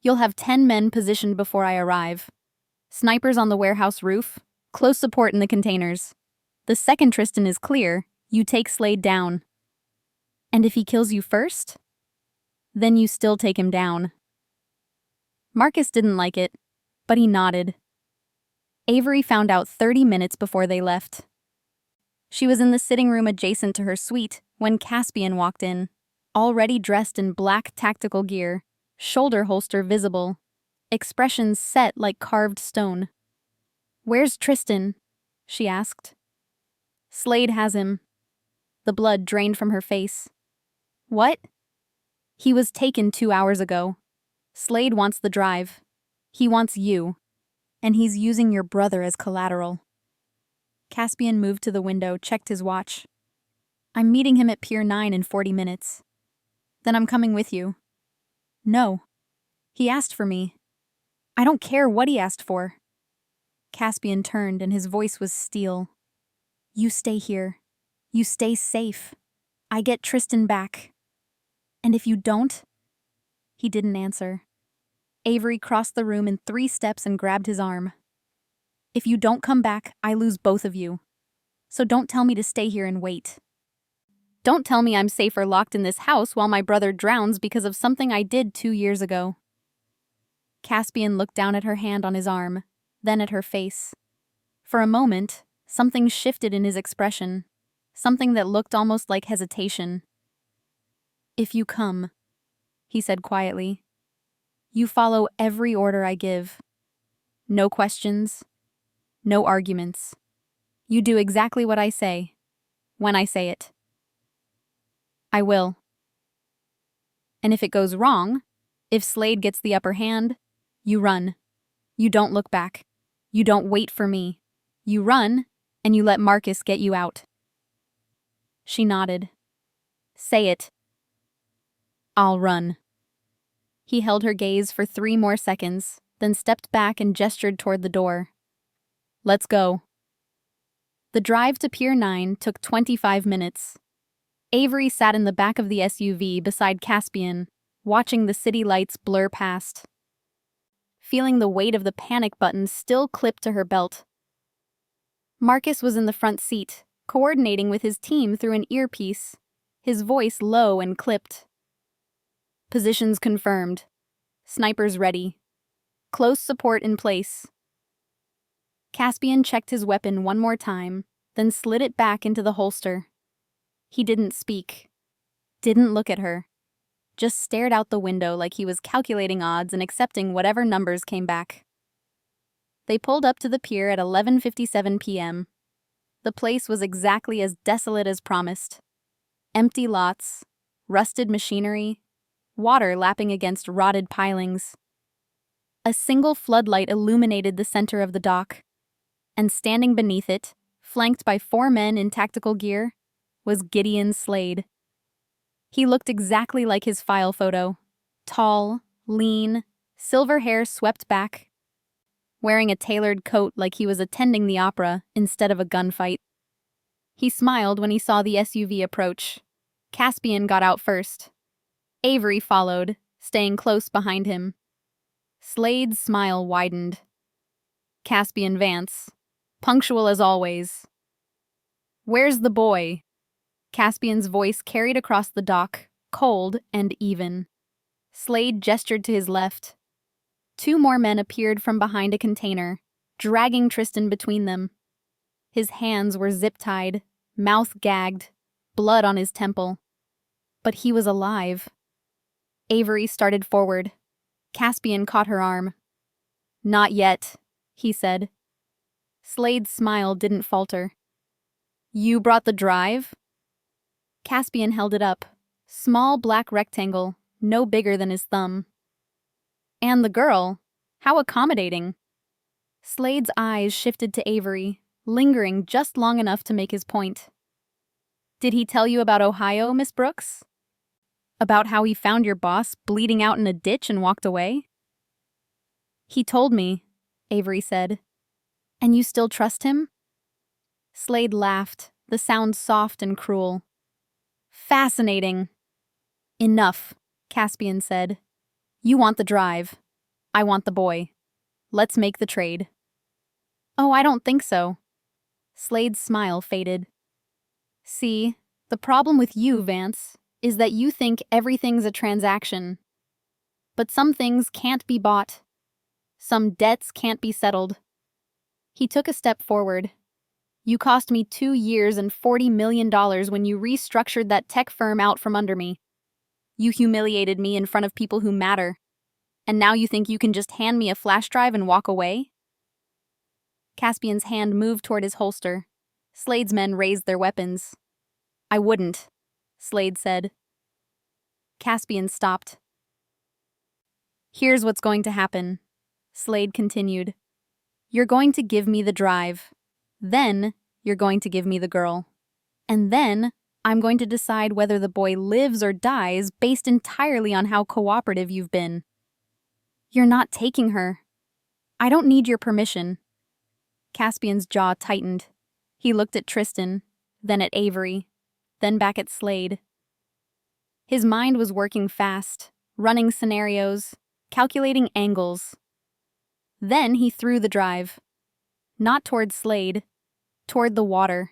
You'll have 10 men positioned before I arrive. Snipers on the warehouse roof. Close support in the containers. The second Tristan is clear, you take Slade down. And if he kills you first? Then you still take him down. Marcus didn't like it, but he nodded. Avery found out 30 minutes before they left. She was in the sitting room adjacent to her suite when Caspian walked in, already dressed in black tactical gear, shoulder holster visible, expressions set like carved stone. Where's Tristan? She asked. Slade has him. The blood drained from her face. What? He was taken 2 hours ago. Slade wants the drive. He wants you. And he's using your brother as collateral. Caspian moved to the window, checked his watch. I'm meeting him at Pier 9 in 40 minutes. Then I'm coming with you. No. He asked for me. I don't care what he asked for. Caspian turned and his voice was steel. You stay here. You stay safe. I get Tristan back. And if you don't? He didn't answer. Avery crossed the room in 3 steps and grabbed his arm. If you don't come back, I lose both of you. So don't tell me to stay here and wait. Don't tell me I'm safer locked in this house while my brother drowns because of something I did 2 years ago. Caspian looked down at her hand on his arm, then at her face. For a moment, something shifted in his expression, something that looked almost like hesitation. If you come, he said quietly, you follow every order I give. No questions, no arguments. You do exactly what I say, when I say it. I will. And if it goes wrong, if Slade gets the upper hand, you run. You don't look back. You don't wait for me. You run, and you let Marcus get you out. She nodded. Say it. I'll run. He held her gaze for 3 more seconds, then stepped back and gestured toward the door. Let's go. The drive to Pier 9 took 25 minutes. Avery sat in the back of the SUV beside Caspian, watching the city lights blur past. Feeling the weight of the panic button still clipped to her belt. Marcus was in the front seat, coordinating with his team through an earpiece, his voice low and clipped. Positions confirmed. Snipers ready. Close support in place. Caspian checked his weapon one more time, then slid it back into the holster. He didn't speak. Didn't look at her. Just stared out the window like he was calculating odds and accepting whatever numbers came back. They pulled up to the pier at 11:57 p.m. The place was exactly as desolate as promised. Empty lots, rusted machinery, water lapping against rotted pilings. A single floodlight illuminated the center of the dock, and standing beneath it, flanked by 4 men in tactical gear, was Gideon Slade. He looked exactly like his file photo. Tall, lean, silver hair swept back, wearing a tailored coat like he was attending the opera instead of a gunfight. He smiled when he saw the SUV approach. Caspian got out first. Avery followed, staying close behind him. Slade's smile widened. Caspian Vance, punctual as always. "Where's the boy?" Caspian's voice carried across the dock, cold and even. Slade gestured to his left. 2 more men appeared from behind a container, dragging Tristan between them. His hands were zip-tied, mouth gagged, blood on his temple. But he was alive. Avery started forward. Caspian caught her arm. "Not yet," he said. Slade's smile didn't falter. "You brought the drive?" Caspian held it up. Small black rectangle, no bigger than his thumb. "And the girl? How accommodating." Slade's eyes shifted to Avery, lingering just long enough to make his point. "Did he tell you about Ohio, Miss Brooks? About how he found your boss bleeding out in a ditch and walked away?" "He told me," Avery said. "And you still trust him?" Slade laughed, the sound soft and cruel. "Fascinating." "Enough," Caspian said. "You want the drive. I want the boy. Let's make the trade." "Oh, I don't think so." Slade's smile faded. "See, the problem with you, Vance, is that you think everything's a transaction. But some things can't be bought. Some debts can't be settled." He took a step forward. "You cost me 2 years and $40 million when you restructured that tech firm out from under me. You humiliated me in front of people who matter. And now you think you can just hand me a flash drive and walk away?" Caspian's hand moved toward his holster. Slade's men raised their weapons. "I wouldn't," Slade said. Caspian stopped. "Here's what's going to happen," Slade continued. "You're going to give me the drive. Then you're going to give me the girl. And then I'm going to decide whether the boy lives or dies based entirely on how cooperative you've been. You're not taking her. I don't need your permission." Caspian's jaw tightened. He looked at Tristan, then at Avery, then back at Slade. His mind was working fast, running scenarios, calculating angles. Then he threw the drive. Not toward Slade, toward the water.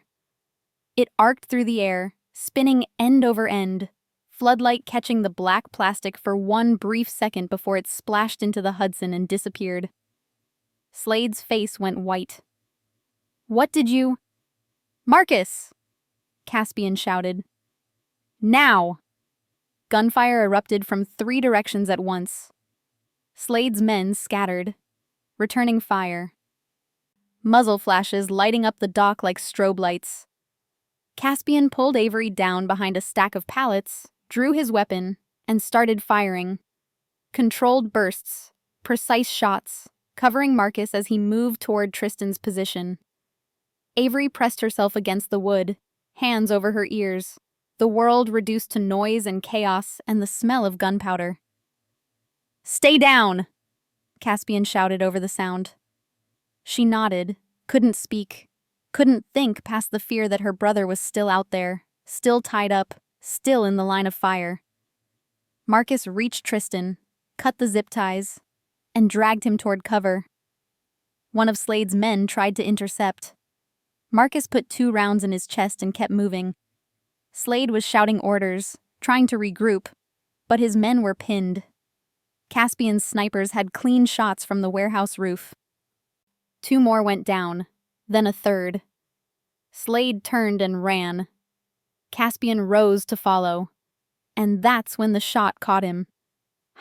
It arced through the air, spinning end over end, floodlight catching the black plastic for one brief second before it splashed into the Hudson and disappeared. Slade's face went white. "What did you—" "Marcus!" Caspian shouted. "Now!" Gunfire erupted from 3 directions at once. Slade's men scattered, returning fire. Muzzle flashes lighting up the dock like strobe lights. Caspian pulled Avery down behind a stack of pallets, drew his weapon, and started firing. Controlled bursts, precise shots, covering Marcus as he moved toward Tristan's position. Avery pressed herself against the wood, hands over her ears, the world reduced to noise and chaos and the smell of gunpowder. "Stay down!" Caspian shouted over the sound. She nodded, couldn't speak, couldn't think past the fear that her brother was still out there, still tied up, still in the line of fire. Marcus reached Tristan, cut the zip ties, and dragged him toward cover. One of Slade's men tried to intercept. Marcus put 2 rounds in his chest and kept moving. Slade was shouting orders, trying to regroup, but his men were pinned. Caspian's snipers had clean shots from the warehouse roof. 2 more went down, then a third. Slade turned and ran. Caspian rose to follow, and that's when the shot caught him.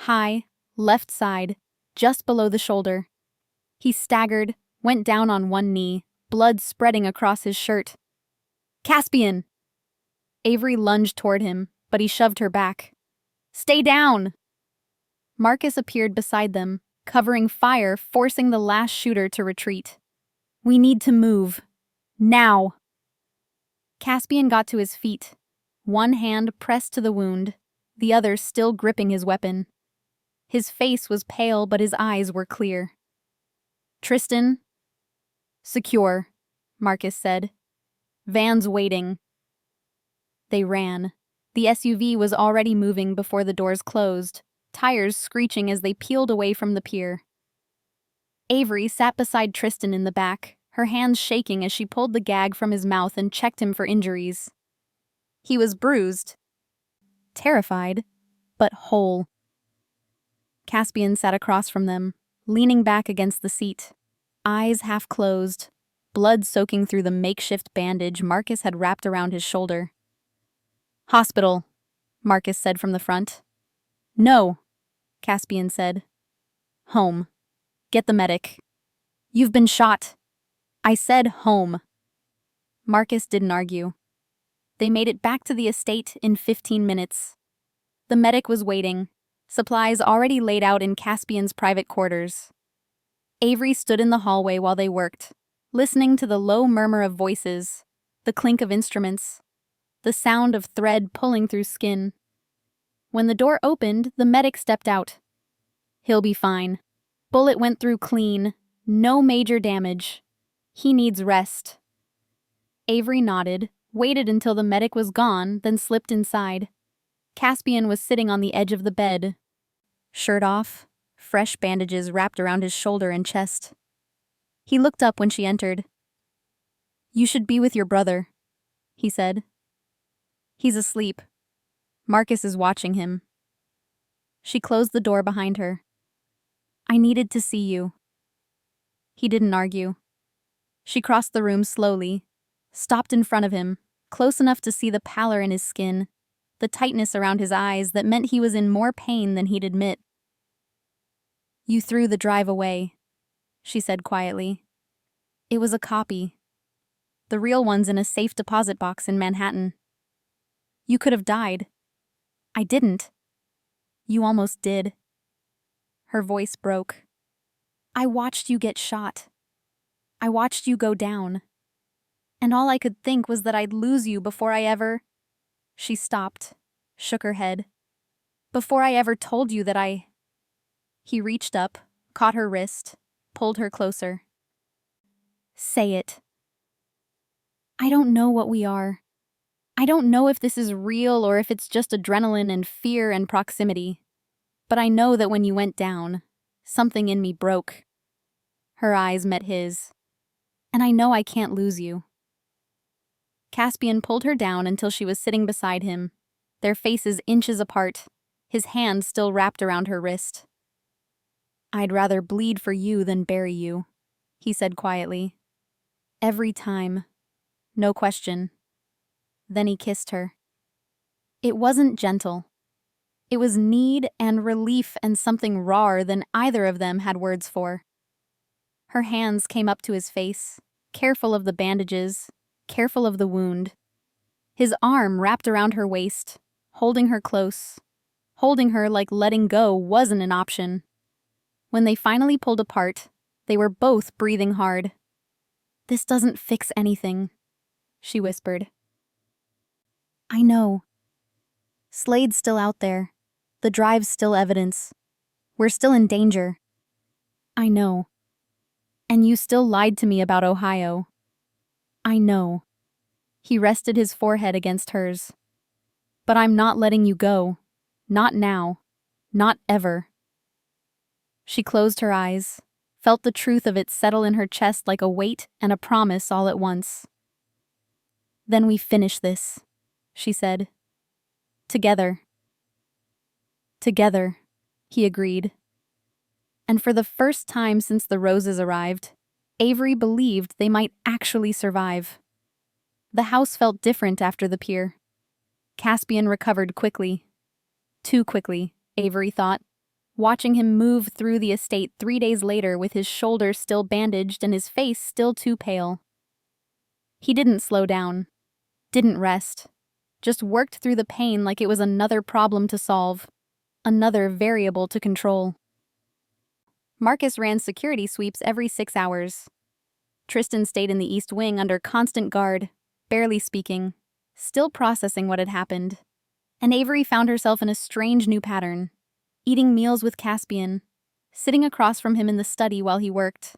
High, left side, just below the shoulder. He staggered, went down on one knee, blood spreading across his shirt. "Caspian!" Avery lunged toward him, but he shoved her back. "Stay down!" Marcus appeared beside them, covering fire, forcing the last shooter to retreat. "We need to move. Now!" Caspian got to his feet, one hand pressed to the wound, the other still gripping his weapon. His face was pale, but his eyes were clear. "Tristan?" "Secure," Marcus said. "Van's waiting." They ran. The SUV was already moving before the doors closed, tires screeching as they peeled away from the pier. Avery sat beside Tristan in the back, her hands shaking as she pulled the gag from his mouth and checked him for injuries. He was bruised, terrified, but whole. Caspian sat across from them, leaning back against the seat, eyes half closed, blood soaking through the makeshift bandage Marcus had wrapped around his shoulder. "Hospital," Marcus said from the front. "No," Caspian said. "Home. Get the medic." "You've been shot." "I said home." Marcus didn't argue. They made it back to the estate in 15 minutes. The medic was waiting, supplies already laid out in Caspian's private quarters. Avery stood in the hallway while they worked, listening to the low murmur of voices, the clink of instruments, the sound of thread pulling through skin. When the door opened, the medic stepped out. "He'll be fine. Bullet went through clean. No major damage. He needs rest." Avery nodded, waited until the medic was gone, then slipped inside. Caspian was sitting on the edge of the bed. Shirt off, fresh bandages wrapped around his shoulder and chest. He looked up when she entered. "You should be with your brother," he said. "He's asleep. Marcus is watching him." She closed the door behind her. "I needed to see you." He didn't argue. She crossed the room slowly, stopped in front of him, close enough to see the pallor in his skin, the tightness around his eyes that meant he was in more pain than he'd admit. "You threw the drive away," she said quietly. "It was a copy. The real one's in a safe deposit box in Manhattan. You could have died. I didn't. You almost did." Her voice broke. "I watched you get shot. I watched you go down. And all I could think was that I'd lose you before I ever—" She stopped, shook her head. "Before I ever told you that I—" He reached up, caught her wrist, pulled her closer. "Say it." "I don't know what we are. I don't know if this is real or if it's just adrenaline and fear and proximity. But I know that when you went down, something in me broke." Her eyes met his. "And I know I can't lose you." Caspian pulled her down until she was sitting beside him, their faces inches apart, his hand still wrapped around her wrist. "I'd rather bleed for you than bury you," he said quietly. "Every time. No question." Then he kissed her. It wasn't gentle. It was need and relief and something rawer than either of them had words for. Her hands came up to his face, careful of the bandages, careful of the wound. His arm wrapped around her waist, holding her close, holding her like letting go wasn't an option. When they finally pulled apart, they were both breathing hard. "This doesn't fix anything," she whispered. "I know. Slade's still out there. The drive's still evidence. We're still in danger. I know. And you still lied to me about Ohio. I know." He rested his forehead against hers. "But I'm not letting you go. Not now. Not ever." She closed her eyes, felt the truth of it settle in her chest like a weight and a promise all at once. "Then we finish this," she said. "Together." "Together," he agreed. And for the first time since the roses arrived, Avery believed they might actually survive. The house felt different after the pier. Caspian recovered quickly. Too quickly, Avery thought, watching him move through the estate 3 days later with his shoulder still bandaged and his face still too pale. He didn't slow down, didn't rest, just worked through the pain like it was another problem to solve, another variable to control. Marcus ran security sweeps every 6 hours. Tristan stayed in the East Wing under constant guard, barely speaking, still processing what had happened. And Avery found herself in a strange new pattern, eating meals with Caspian, sitting across from him in the study while he worked,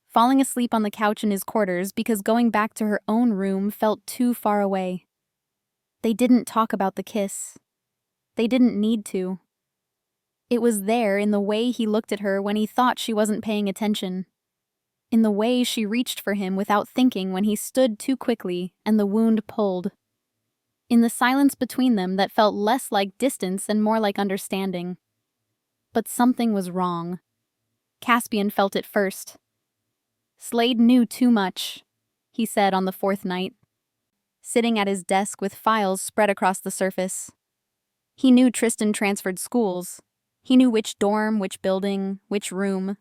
falling asleep on the couch in his quarters because going back to her own room felt too far away. They didn't talk about the kiss. They didn't need to. It was there in the way he looked at her when he thought she wasn't paying attention. In the way she reached for him without thinking when he stood too quickly and the wound pulled. In the silence between them that felt less like distance and more like understanding. But something was wrong. Caspian felt it first. Slade knew too much, he said on the 4th night, sitting at his desk with files spread across the surface. He knew Tristan transferred schools. He knew which dorm, which building, which room.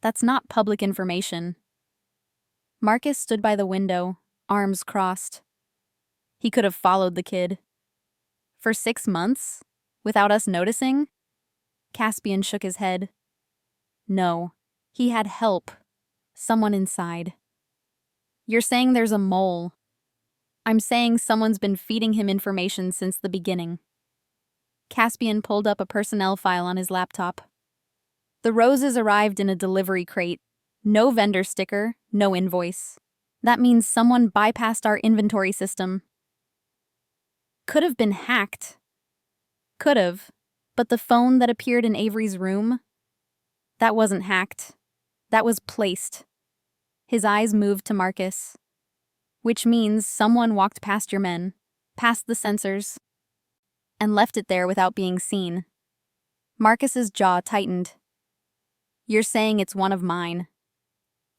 That's not public information. Marcus stood by the window, arms crossed. He could have followed the kid. For 6 months? Without us noticing? Caspian shook his head. No, he had help. Someone inside. You're saying there's a mole. I'm saying someone's been feeding him information since the beginning. Caspian pulled up a personnel file on his laptop. The roses arrived in a delivery crate. No vendor sticker, no invoice. That means someone bypassed our inventory system. Could have been hacked. Could have. But the phone that appeared in Avery's room? That wasn't hacked. That was placed. His eyes moved to Marcus. Which means someone walked past your men, past the sensors, and left it there without being seen. Marcus's jaw tightened. You're saying it's one of mine.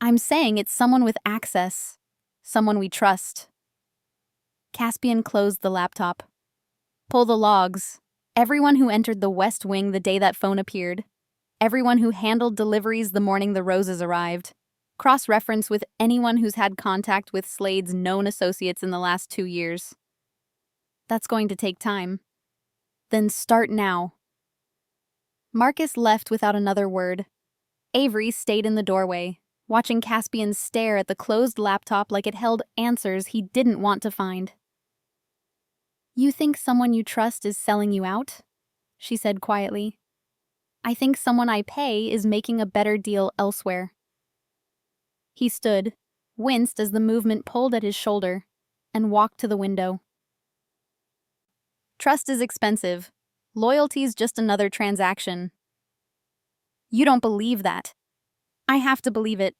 I'm saying it's someone with access. Someone we trust. Caspian closed the laptop. Pull the logs. Everyone who entered the West Wing the day that phone appeared. Everyone who handled deliveries the morning the roses arrived. Cross-reference with anyone who's had contact with Slade's known associates in the last 2 years. That's going to take time. Then start now. Marcus left without another word. Avery stayed in the doorway, watching Caspian stare at the closed laptop like it held answers he didn't want to find. You think someone you trust is selling you out? She said quietly. I think someone I pay is making a better deal elsewhere. He stood, winced as the movement pulled at his shoulder, and walked to the window. Trust is expensive. Loyalty's just another transaction. You don't believe that. I have to believe it.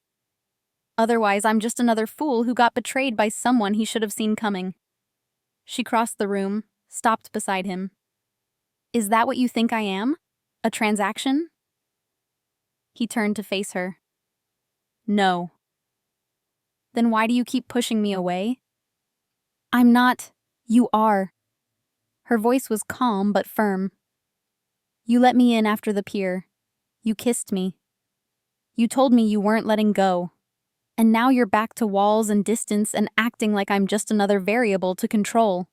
Otherwise, I'm just another fool who got betrayed by someone he should have seen coming. She crossed the room, stopped beside him. Is that what you think I am? A transaction? He turned to face her. No. Then why do you keep pushing me away? I'm not. You are. Her voice was calm but firm. You let me in after the pier. You kissed me. You told me you weren't letting go. And now you're back to walls and distance and acting like I'm just another variable to control.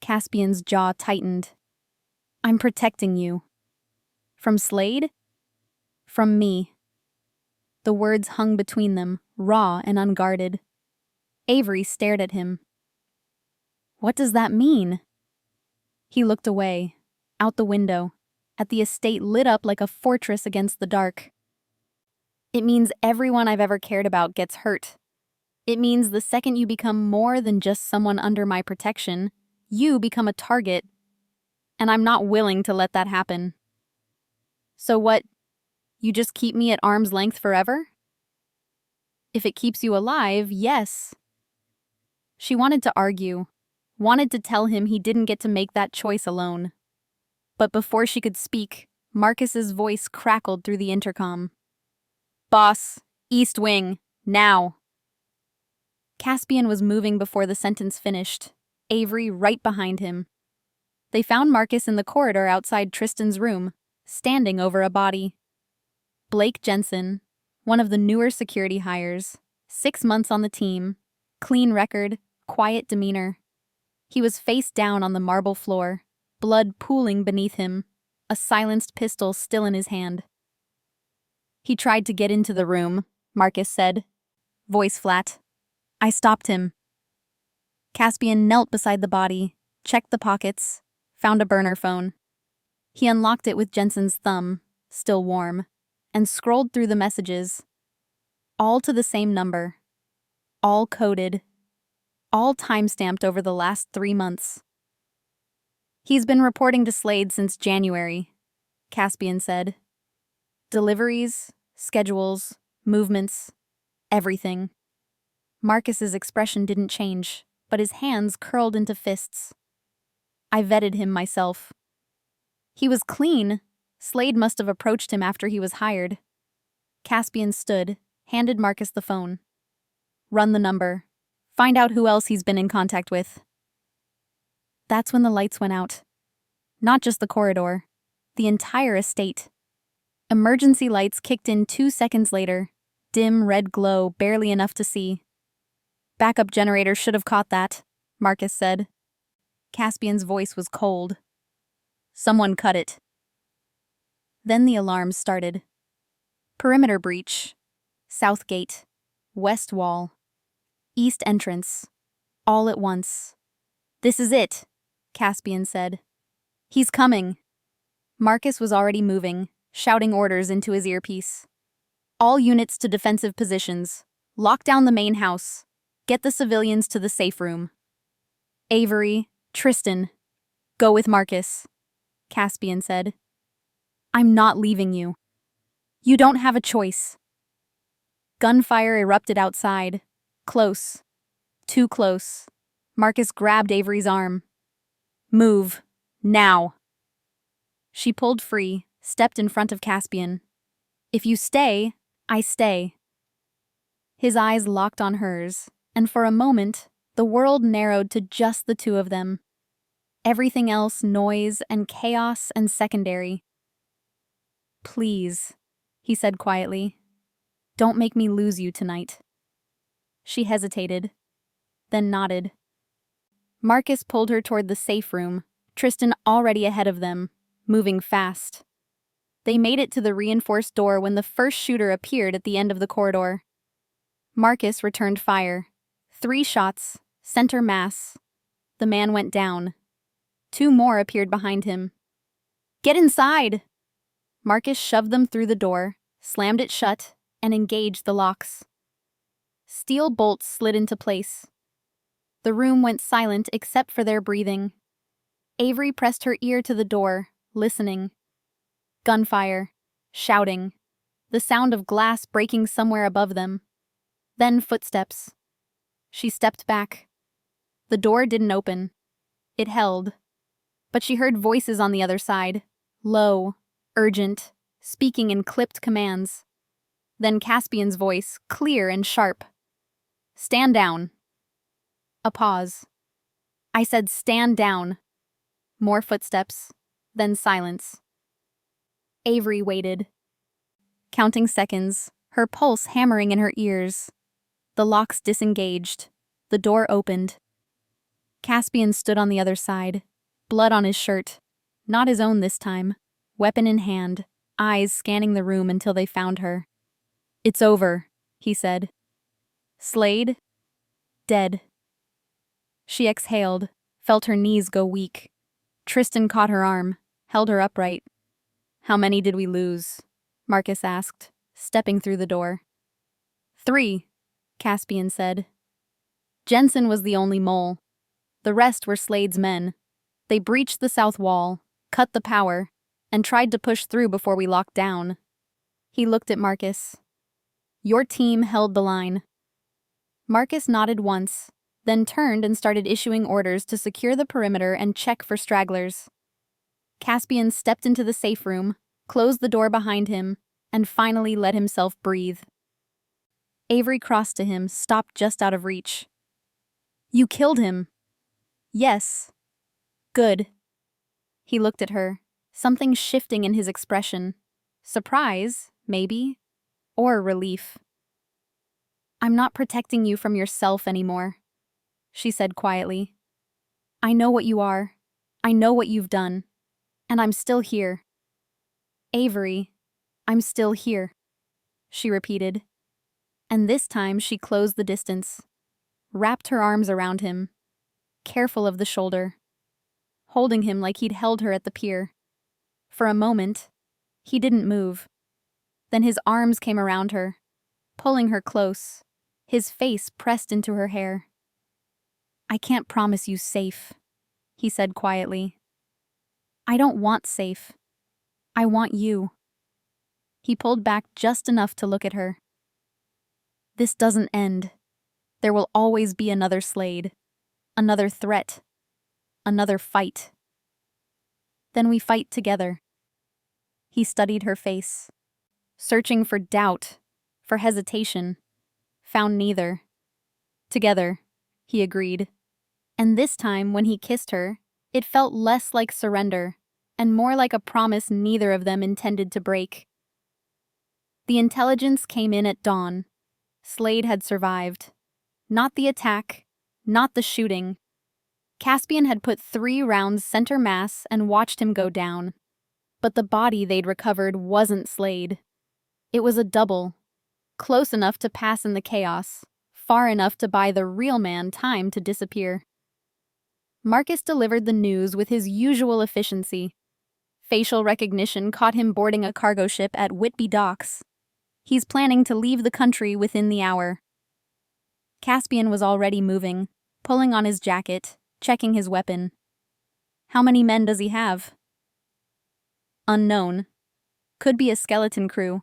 Caspian's jaw tightened. I'm protecting you. From Slade? From me. The words hung between them, raw and unguarded. Avery stared at him. What does that mean? He looked away, out the window, at the estate lit up like a fortress against the dark. It means everyone I've ever cared about gets hurt. It means the second you become more than just someone under my protection, you become a target. And I'm not willing to let that happen. So what? You just keep me at arm's length forever? If it keeps you alive, yes. She wanted to argue, wanted to tell him he didn't get to make that choice alone. But before she could speak, Marcus's voice crackled through the intercom. Boss, East Wing, now. Caspian was moving before the sentence finished, Avery right behind him. They found Marcus in the corridor outside Tristan's room, standing over a body. Blake Jensen, one of the newer security hires, 6 months on the team, clean record, quiet demeanor. He was face down on the marble floor, blood pooling beneath him, a silenced pistol still in his hand. He tried to get into the room, Marcus said, voice flat. I stopped him. Caspian knelt beside the body, checked the pockets, found a burner phone. He unlocked it with Jensen's thumb, still warm, and scrolled through the messages. All to the same number. All coded. All time-stamped over the last 3 months. He's been reporting to Slade since January, Caspian said. Deliveries, schedules, movements, everything. Marcus's expression didn't change, but his hands curled into fists. I vetted him myself. He was clean. Slade must have approached him after he was hired. Caspian stood, handed Marcus the phone. Run the number. Find out who else he's been in contact with. That's when the lights went out. Not just the corridor, the entire estate. Emergency lights kicked in 2 seconds later, dim red glow, barely enough to see. Backup generator should have caught that, Marcus said. Caspian's voice was cold. Someone cut it. Then the alarms started. Perimeter breach. South gate. West wall. East entrance. All at once. This is it, Caspian said. He's coming. Marcus was already moving, shouting orders into his earpiece. All units to defensive positions. Lock down the main house. Get the civilians to the safe room. Avery, Tristan, go with Marcus, Caspian said. I'm not leaving you. You don't have a choice. Gunfire erupted outside. Close. Too close. Marcus grabbed Avery's arm. Move. Now. She pulled free, stepped in front of Caspian. If you stay, I stay. His eyes locked on hers, and for a moment, the world narrowed to just the two of them. Everything else noise and chaos and secondary. Please, he said quietly. Don't make me lose you tonight. She hesitated, then nodded. Marcus pulled her toward the safe room, Tristan already ahead of them, moving fast. They made it to the reinforced door when the first shooter appeared at the end of the corridor. Marcus returned fire. 3 shots, center mass. The man went down. 2 more appeared behind him. Get inside! Marcus shoved them through the door, slammed it shut, and engaged the locks. Steel bolts slid into place. The room went silent except for their breathing. Avery pressed her ear to the door, listening. Gunfire, shouting, the sound of glass breaking somewhere above them. Then footsteps. She stepped back. The door didn't open. It held. But she heard voices on the other side, low, urgent, speaking in clipped commands. Then Caspian's voice, clear and sharp. Stand down. A pause. I said stand down. More footsteps, then silence. Avery waited. Counting seconds, her pulse hammering in her ears. The locks disengaged. The door opened. Caspian stood on the other side, blood on his shirt. Not his own this time, weapon in hand, eyes scanning the room until they found her. It's over, he said. Slade? Dead. She exhaled, felt her knees go weak. Tristan caught her arm, held her upright. How many did we lose? Marcus asked, stepping through the door. 3, Caspian said. Jensen was the only mole. The rest were Slade's men. They breached the south wall, cut the power, and tried to push through before we locked down. He looked at Marcus. Your team held the line. Marcus nodded once, then turned and started issuing orders to secure the perimeter and check for stragglers. Caspian stepped into the safe room, closed the door behind him, and finally let himself breathe. Avery crossed to him, stopped just out of reach. You killed him. Yes. Good. He looked at her, something shifting in his expression. Surprise, maybe, or relief. I'm not protecting you from yourself anymore, she said quietly. I know what you are. I know what you've done. And I'm still here. Avery, I'm still here. she repeated. And this time she closed the distance, wrapped her arms around him, careful of the shoulder, holding him like he'd held her at the pier. For a moment, he didn't move. Then his arms came around her, pulling her close, his face pressed into her hair. "I can't promise you safe," he said quietly. "I don't want safe. I want you." He pulled back just enough to look at her. "This doesn't end. There will always be another Slade, another threat, another fight. Then we fight together." He studied her face, searching for doubt, for hesitation. Found neither. "Together," he agreed. And this time, when he kissed her, it felt less like surrender and more like a promise neither of them intended to break. The intelligence came in at dawn. Slade had survived. Not the attack, not the shooting. Caspian had put 3 rounds center mass and watched him go down. But the body they'd recovered wasn't Slade. It was a double, close enough to pass in the chaos, far enough to buy the real man time to disappear. Marcus delivered the news with his usual efficiency. Facial recognition caught him boarding a cargo ship at Whitby docks. He's planning to leave the country within the hour. Caspian was already moving, pulling on his jacket, checking his weapon. "How many men does he have?" "Unknown. Could be a skeleton crew.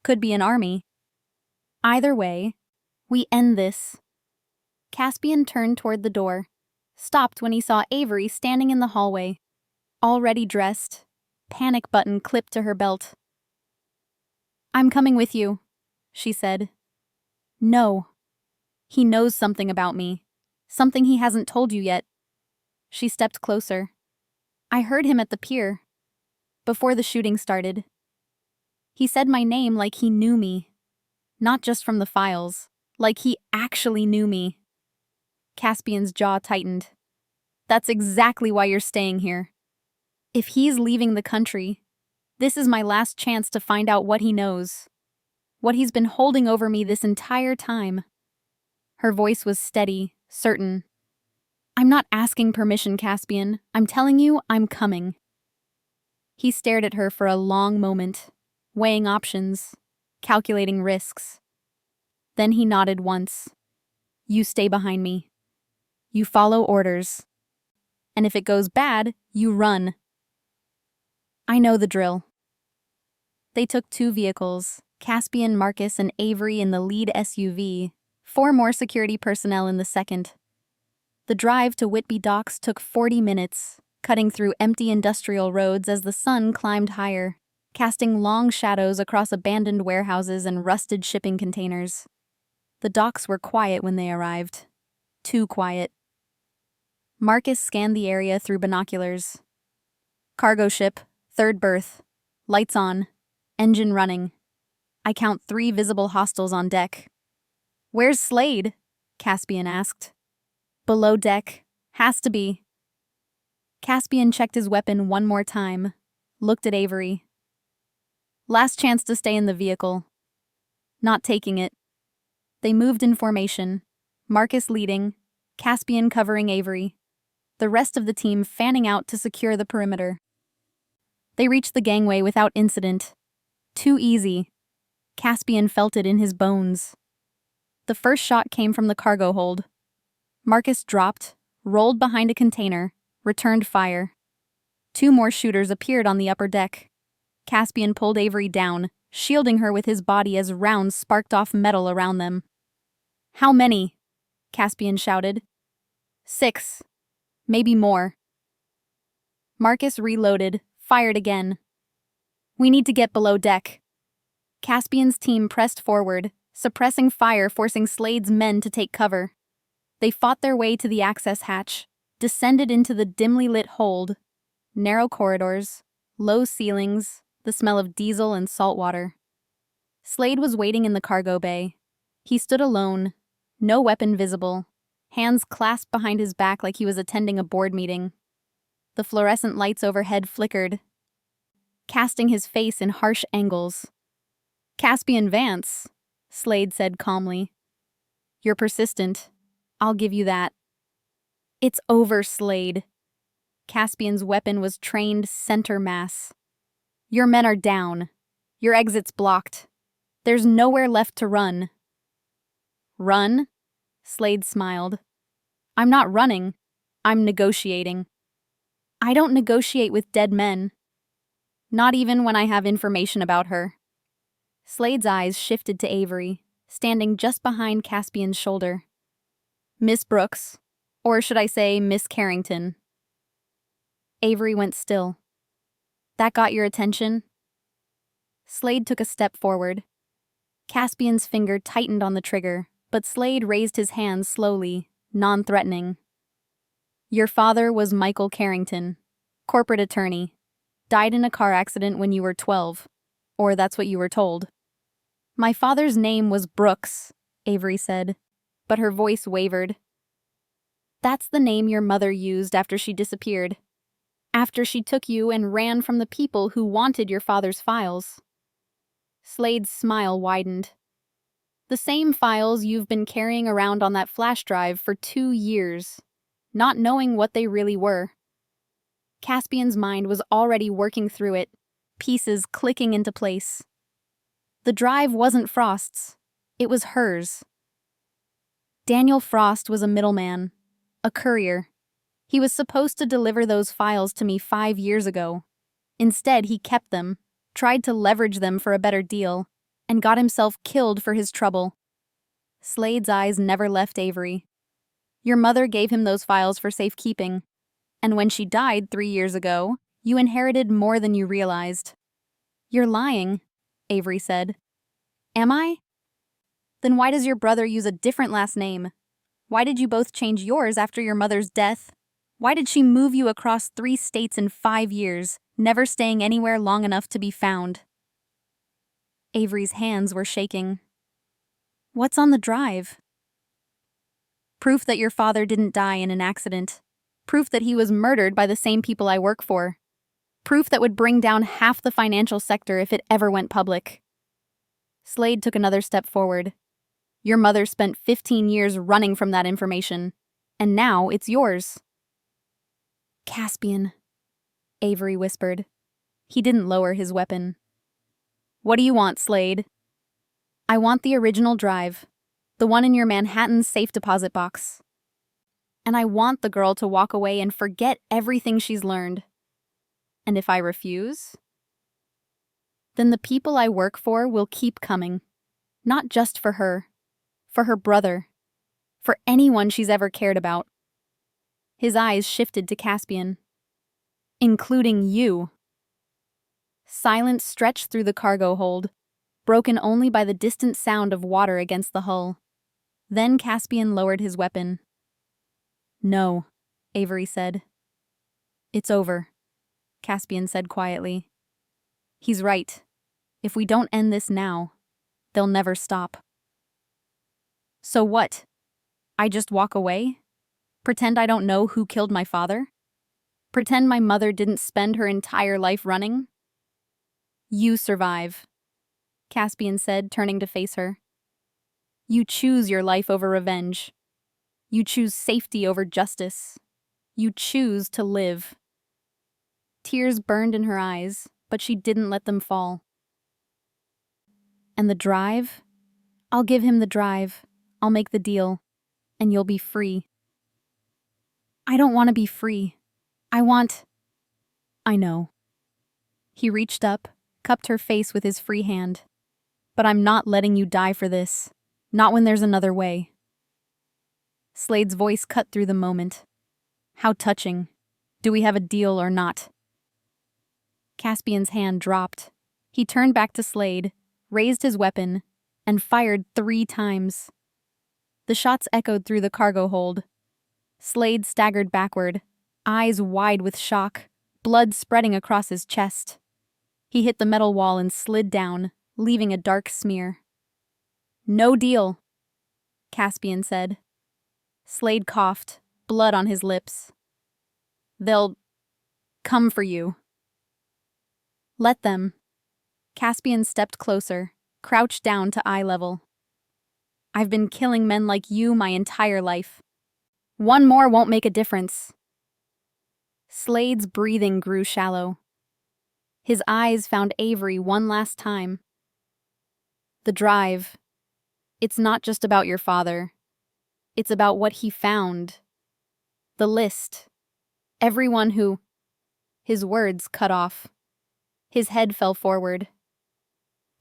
Could be an army. Either way, we end this." Caspian turned toward the door, stopped when he saw Avery standing in the hallway, already dressed, panic button clipped to her belt. "I'm coming with you," she said. "No. He knows something about me. Something he hasn't told you yet." She stepped closer. "I heard him at the pier. Before the shooting started. He said my name like he knew me. Not just from the files. Like he actually knew me." Caspian's jaw tightened. "That's exactly why you're staying here. If he's leaving the country, this is my last chance to find out what he knows. What he's been holding over me this entire time." Her voice was steady, certain. "I'm not asking permission, Caspian. I'm telling you, I'm coming." He stared at her for a long moment, weighing options, calculating risks. Then he nodded once. "You stay behind me. You follow orders. And if it goes bad, you run." "I know the drill." They took 2 vehicles, Caspian, Marcus, and Avery in the lead SUV, 4 more security personnel in the second. The drive to Whitby docks took 40 minutes, cutting through empty industrial roads as the sun climbed higher, casting long shadows across abandoned warehouses and rusted shipping containers. The docks were quiet when they arrived. Too quiet. Marcus scanned the area through binoculars. "Cargo ship, 3rd berth. Lights on. Engine running. I count 3 visible hostiles on deck." "Where's Slade?" Caspian asked. "Below deck. Has to be." Caspian checked his weapon one more time, looked at Avery. "Last chance to stay in the vehicle." Not taking it. They moved in formation, Marcus leading, Caspian covering Avery, the rest of the team fanning out to secure the perimeter. They reached the gangway without incident. Too easy. Caspian felt it in his bones. The first shot came from the cargo hold. Marcus dropped, rolled behind a container, returned fire. 2 more shooters appeared on the upper deck. Caspian pulled Avery down, shielding her with his body as rounds sparked off metal around them. "How many?" Caspian shouted. 6. Maybe more. Marcus reloaded, fired again. "We need to get below deck." Caspian's team pressed forward, suppressing fire, forcing Slade's men to take cover. They fought their way to the access hatch, descended into the dimly lit hold. Narrow corridors, low ceilings, the smell of diesel and salt water. Slade was waiting in the cargo bay. He stood alone, no weapon visible, hands clasped behind his back like he was attending a board meeting. The fluorescent lights overhead flickered, casting his face in harsh angles. Caspian Vance, Slade said calmly. You're persistent. I'll give you that. It's over, Slade. Caspian's weapon was trained center mass. Your men are down. Your exit's blocked. There's nowhere left to run. Run? Slade smiled. I'm not running. I'm negotiating. I don't negotiate with dead men. Not even when I have information about her. Slade's eyes shifted to Avery, standing just behind Caspian's shoulder. Miss Brooks, or should I say Miss Carrington? Avery went still. That got your attention? Slade took a step forward. Caspian's finger tightened on the trigger, but Slade raised his hand slowly, non-threatening. Your father was Michael Carrington, corporate attorney. Died in a car accident when you were 12. Or that's what you were told. My father's name was Brooks, Avery said, but her voice wavered. That's the name your mother used after she disappeared. After she took you and ran from the people who wanted your father's files. Slade's smile widened. The same files you've been carrying around on that flash drive for 2 years, not knowing what they really were. Caspian's mind was already working through it, pieces clicking into place. The drive wasn't Frost's. It was hers. Daniel Frost was a middleman, a courier. He was supposed to deliver those files to me 5 years ago. Instead, he kept them, tried to leverage them for a better deal, and got himself killed for his trouble. Slade's eyes never left Avery. Your mother gave him those files for safekeeping, and when she died 3 years ago, you inherited more than you realized. You're lying, Avery said. Am I? Then why does your brother use a different last name? Why did you both change yours after your mother's death? Why did she move you across 3 states in 5 years, never staying anywhere long enough to be found? Avery's hands were shaking. What's on the drive? Proof that your father didn't die in an accident. Proof that he was murdered by the same people I work for. Proof that would bring down half the financial sector if it ever went public. Slade took another step forward. Your mother spent 15 years running from that information, and now it's yours. Caspian, Avery whispered. He didn't lower his weapon. What do you want, Slade? I want the original drive, the one in your Manhattan safe deposit box. And I want the girl to walk away and forget everything she's learned. And if I refuse, then the people I work for will keep coming. Not just for her brother, for anyone she's ever cared about. His eyes shifted to Caspian. Including you. Silence stretched through the cargo hold, broken only by the distant sound of water against the hull. Then Caspian lowered his weapon. No, Avery said. It's over, Caspian said quietly. He's right. If we don't end this now, they'll never stop. So what? I just walk away? Pretend I don't know who killed my father? Pretend my mother didn't spend her entire life running? You survive, Caspian said, turning to face her. You choose your life over revenge. You choose safety over justice. You choose to live. Tears burned in her eyes, but she didn't let them fall. And the drive? I'll give him the drive. I'll make the deal. And you'll be free. I don't want to be free. I know. He reached up, cupped her face with his free hand. But I'm not letting you die for this. Not when there's another way. Slade's voice cut through the moment. How touching. Do we have a deal or not? Caspian's hand dropped. He turned back to Slade, raised his weapon, and fired 3 times. The shots echoed through the cargo hold. Slade staggered backward, eyes wide with shock, blood spreading across his chest. He hit the metal wall and slid down, leaving a dark smear. No deal, Caspian said. Slade coughed, blood on his lips. They'll come for you. Let them. Caspian stepped closer, crouched down to eye level. I've been killing men like you my entire life. One more won't make a difference. Slade's breathing grew shallow. His eyes found Avery one last time. The drive. It's not just about your father. It's about what he found. The list. Everyone who... His words cut off. His head fell forward.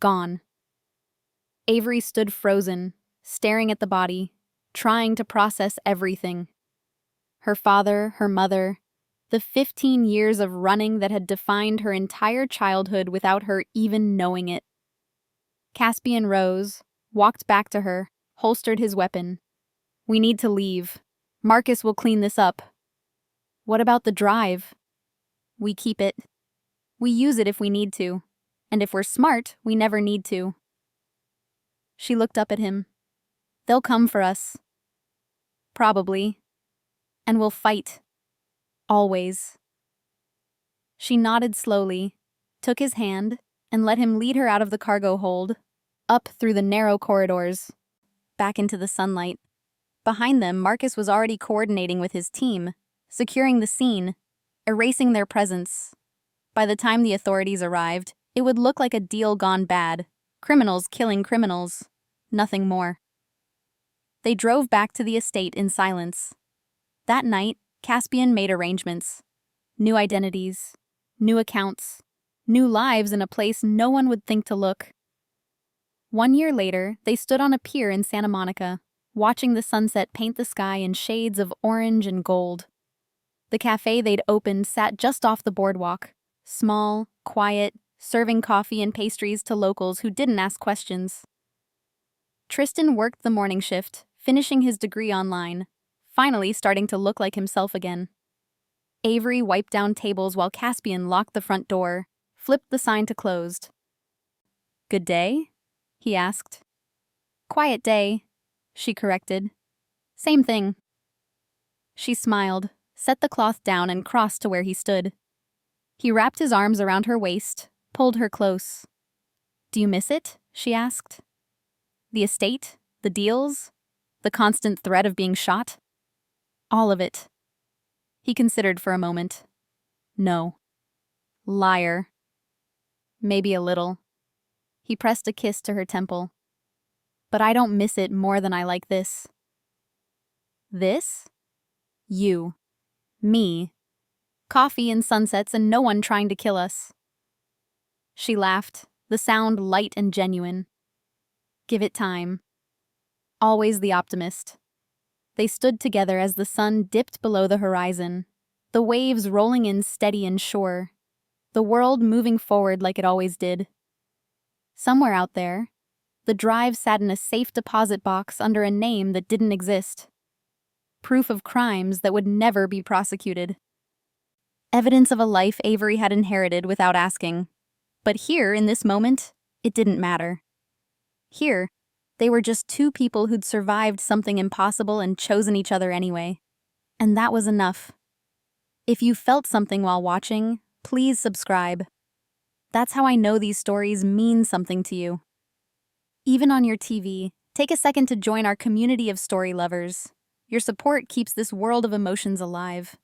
Gone. Avery stood frozen, staring at the body, trying to process everything. Her father, her mother, the 15 years of running that had defined her entire childhood without her even knowing it. Caspian rose, walked back to her, holstered his weapon. We need to leave. Marcus will clean this up. What about the drive? We keep it. We use it if we need to. And if we're smart, we never need to. She looked up at him. They'll come for us. Probably. And we'll fight. Always. She nodded slowly, took his hand, and let him lead her out of the cargo hold, up through the narrow corridors, back into the sunlight. Behind them, Marcus was already coordinating with his team, securing the scene, erasing their presence. By the time the authorities arrived, it would look like a deal gone bad. Criminals killing criminals. Nothing more. They drove back to the estate in silence. That night, Caspian made arrangements. New identities, new accounts, new lives in a place no one would think to look. 1 year later, they stood on a pier in Santa Monica, watching the sunset paint the sky in shades of orange and gold. The cafe they'd opened sat just off the boardwalk, small, quiet, serving coffee and pastries to locals who didn't ask questions. Tristan worked the morning shift, finishing his degree online, finally starting to look like himself again. Avery wiped down tables while Caspian locked the front door, flipped the sign to closed. Good day? He asked. Quiet day, she corrected. Same thing. She smiled, set the cloth down and crossed to where he stood. He wrapped his arms around her waist, pulled her close. Do you miss it? She asked. The estate? The deals? The constant threat of being shot? All of it. He considered for a moment. No. Liar. Maybe a little. He pressed a kiss to her temple. But I don't miss it more than I like this. This? You. Me. Coffee and sunsets and no one trying to kill us. She laughed, the sound light and genuine. Give it time. Always the optimist. They stood together as the sun dipped below the horizon, the waves rolling in steady and sure, the world moving forward like it always did. Somewhere out there, the drive sat in a safe deposit box under a name that didn't exist. Proof of crimes that would never be prosecuted. Evidence of a life Avery had inherited without asking. But here, in this moment, it didn't matter. Here, they were just two people who'd survived something impossible and chosen each other anyway. And that was enough. If you felt something while watching, please subscribe. That's how I know these stories mean something to you. Even on your TV, take a second to join our community of story lovers. Your support keeps this world of emotions alive.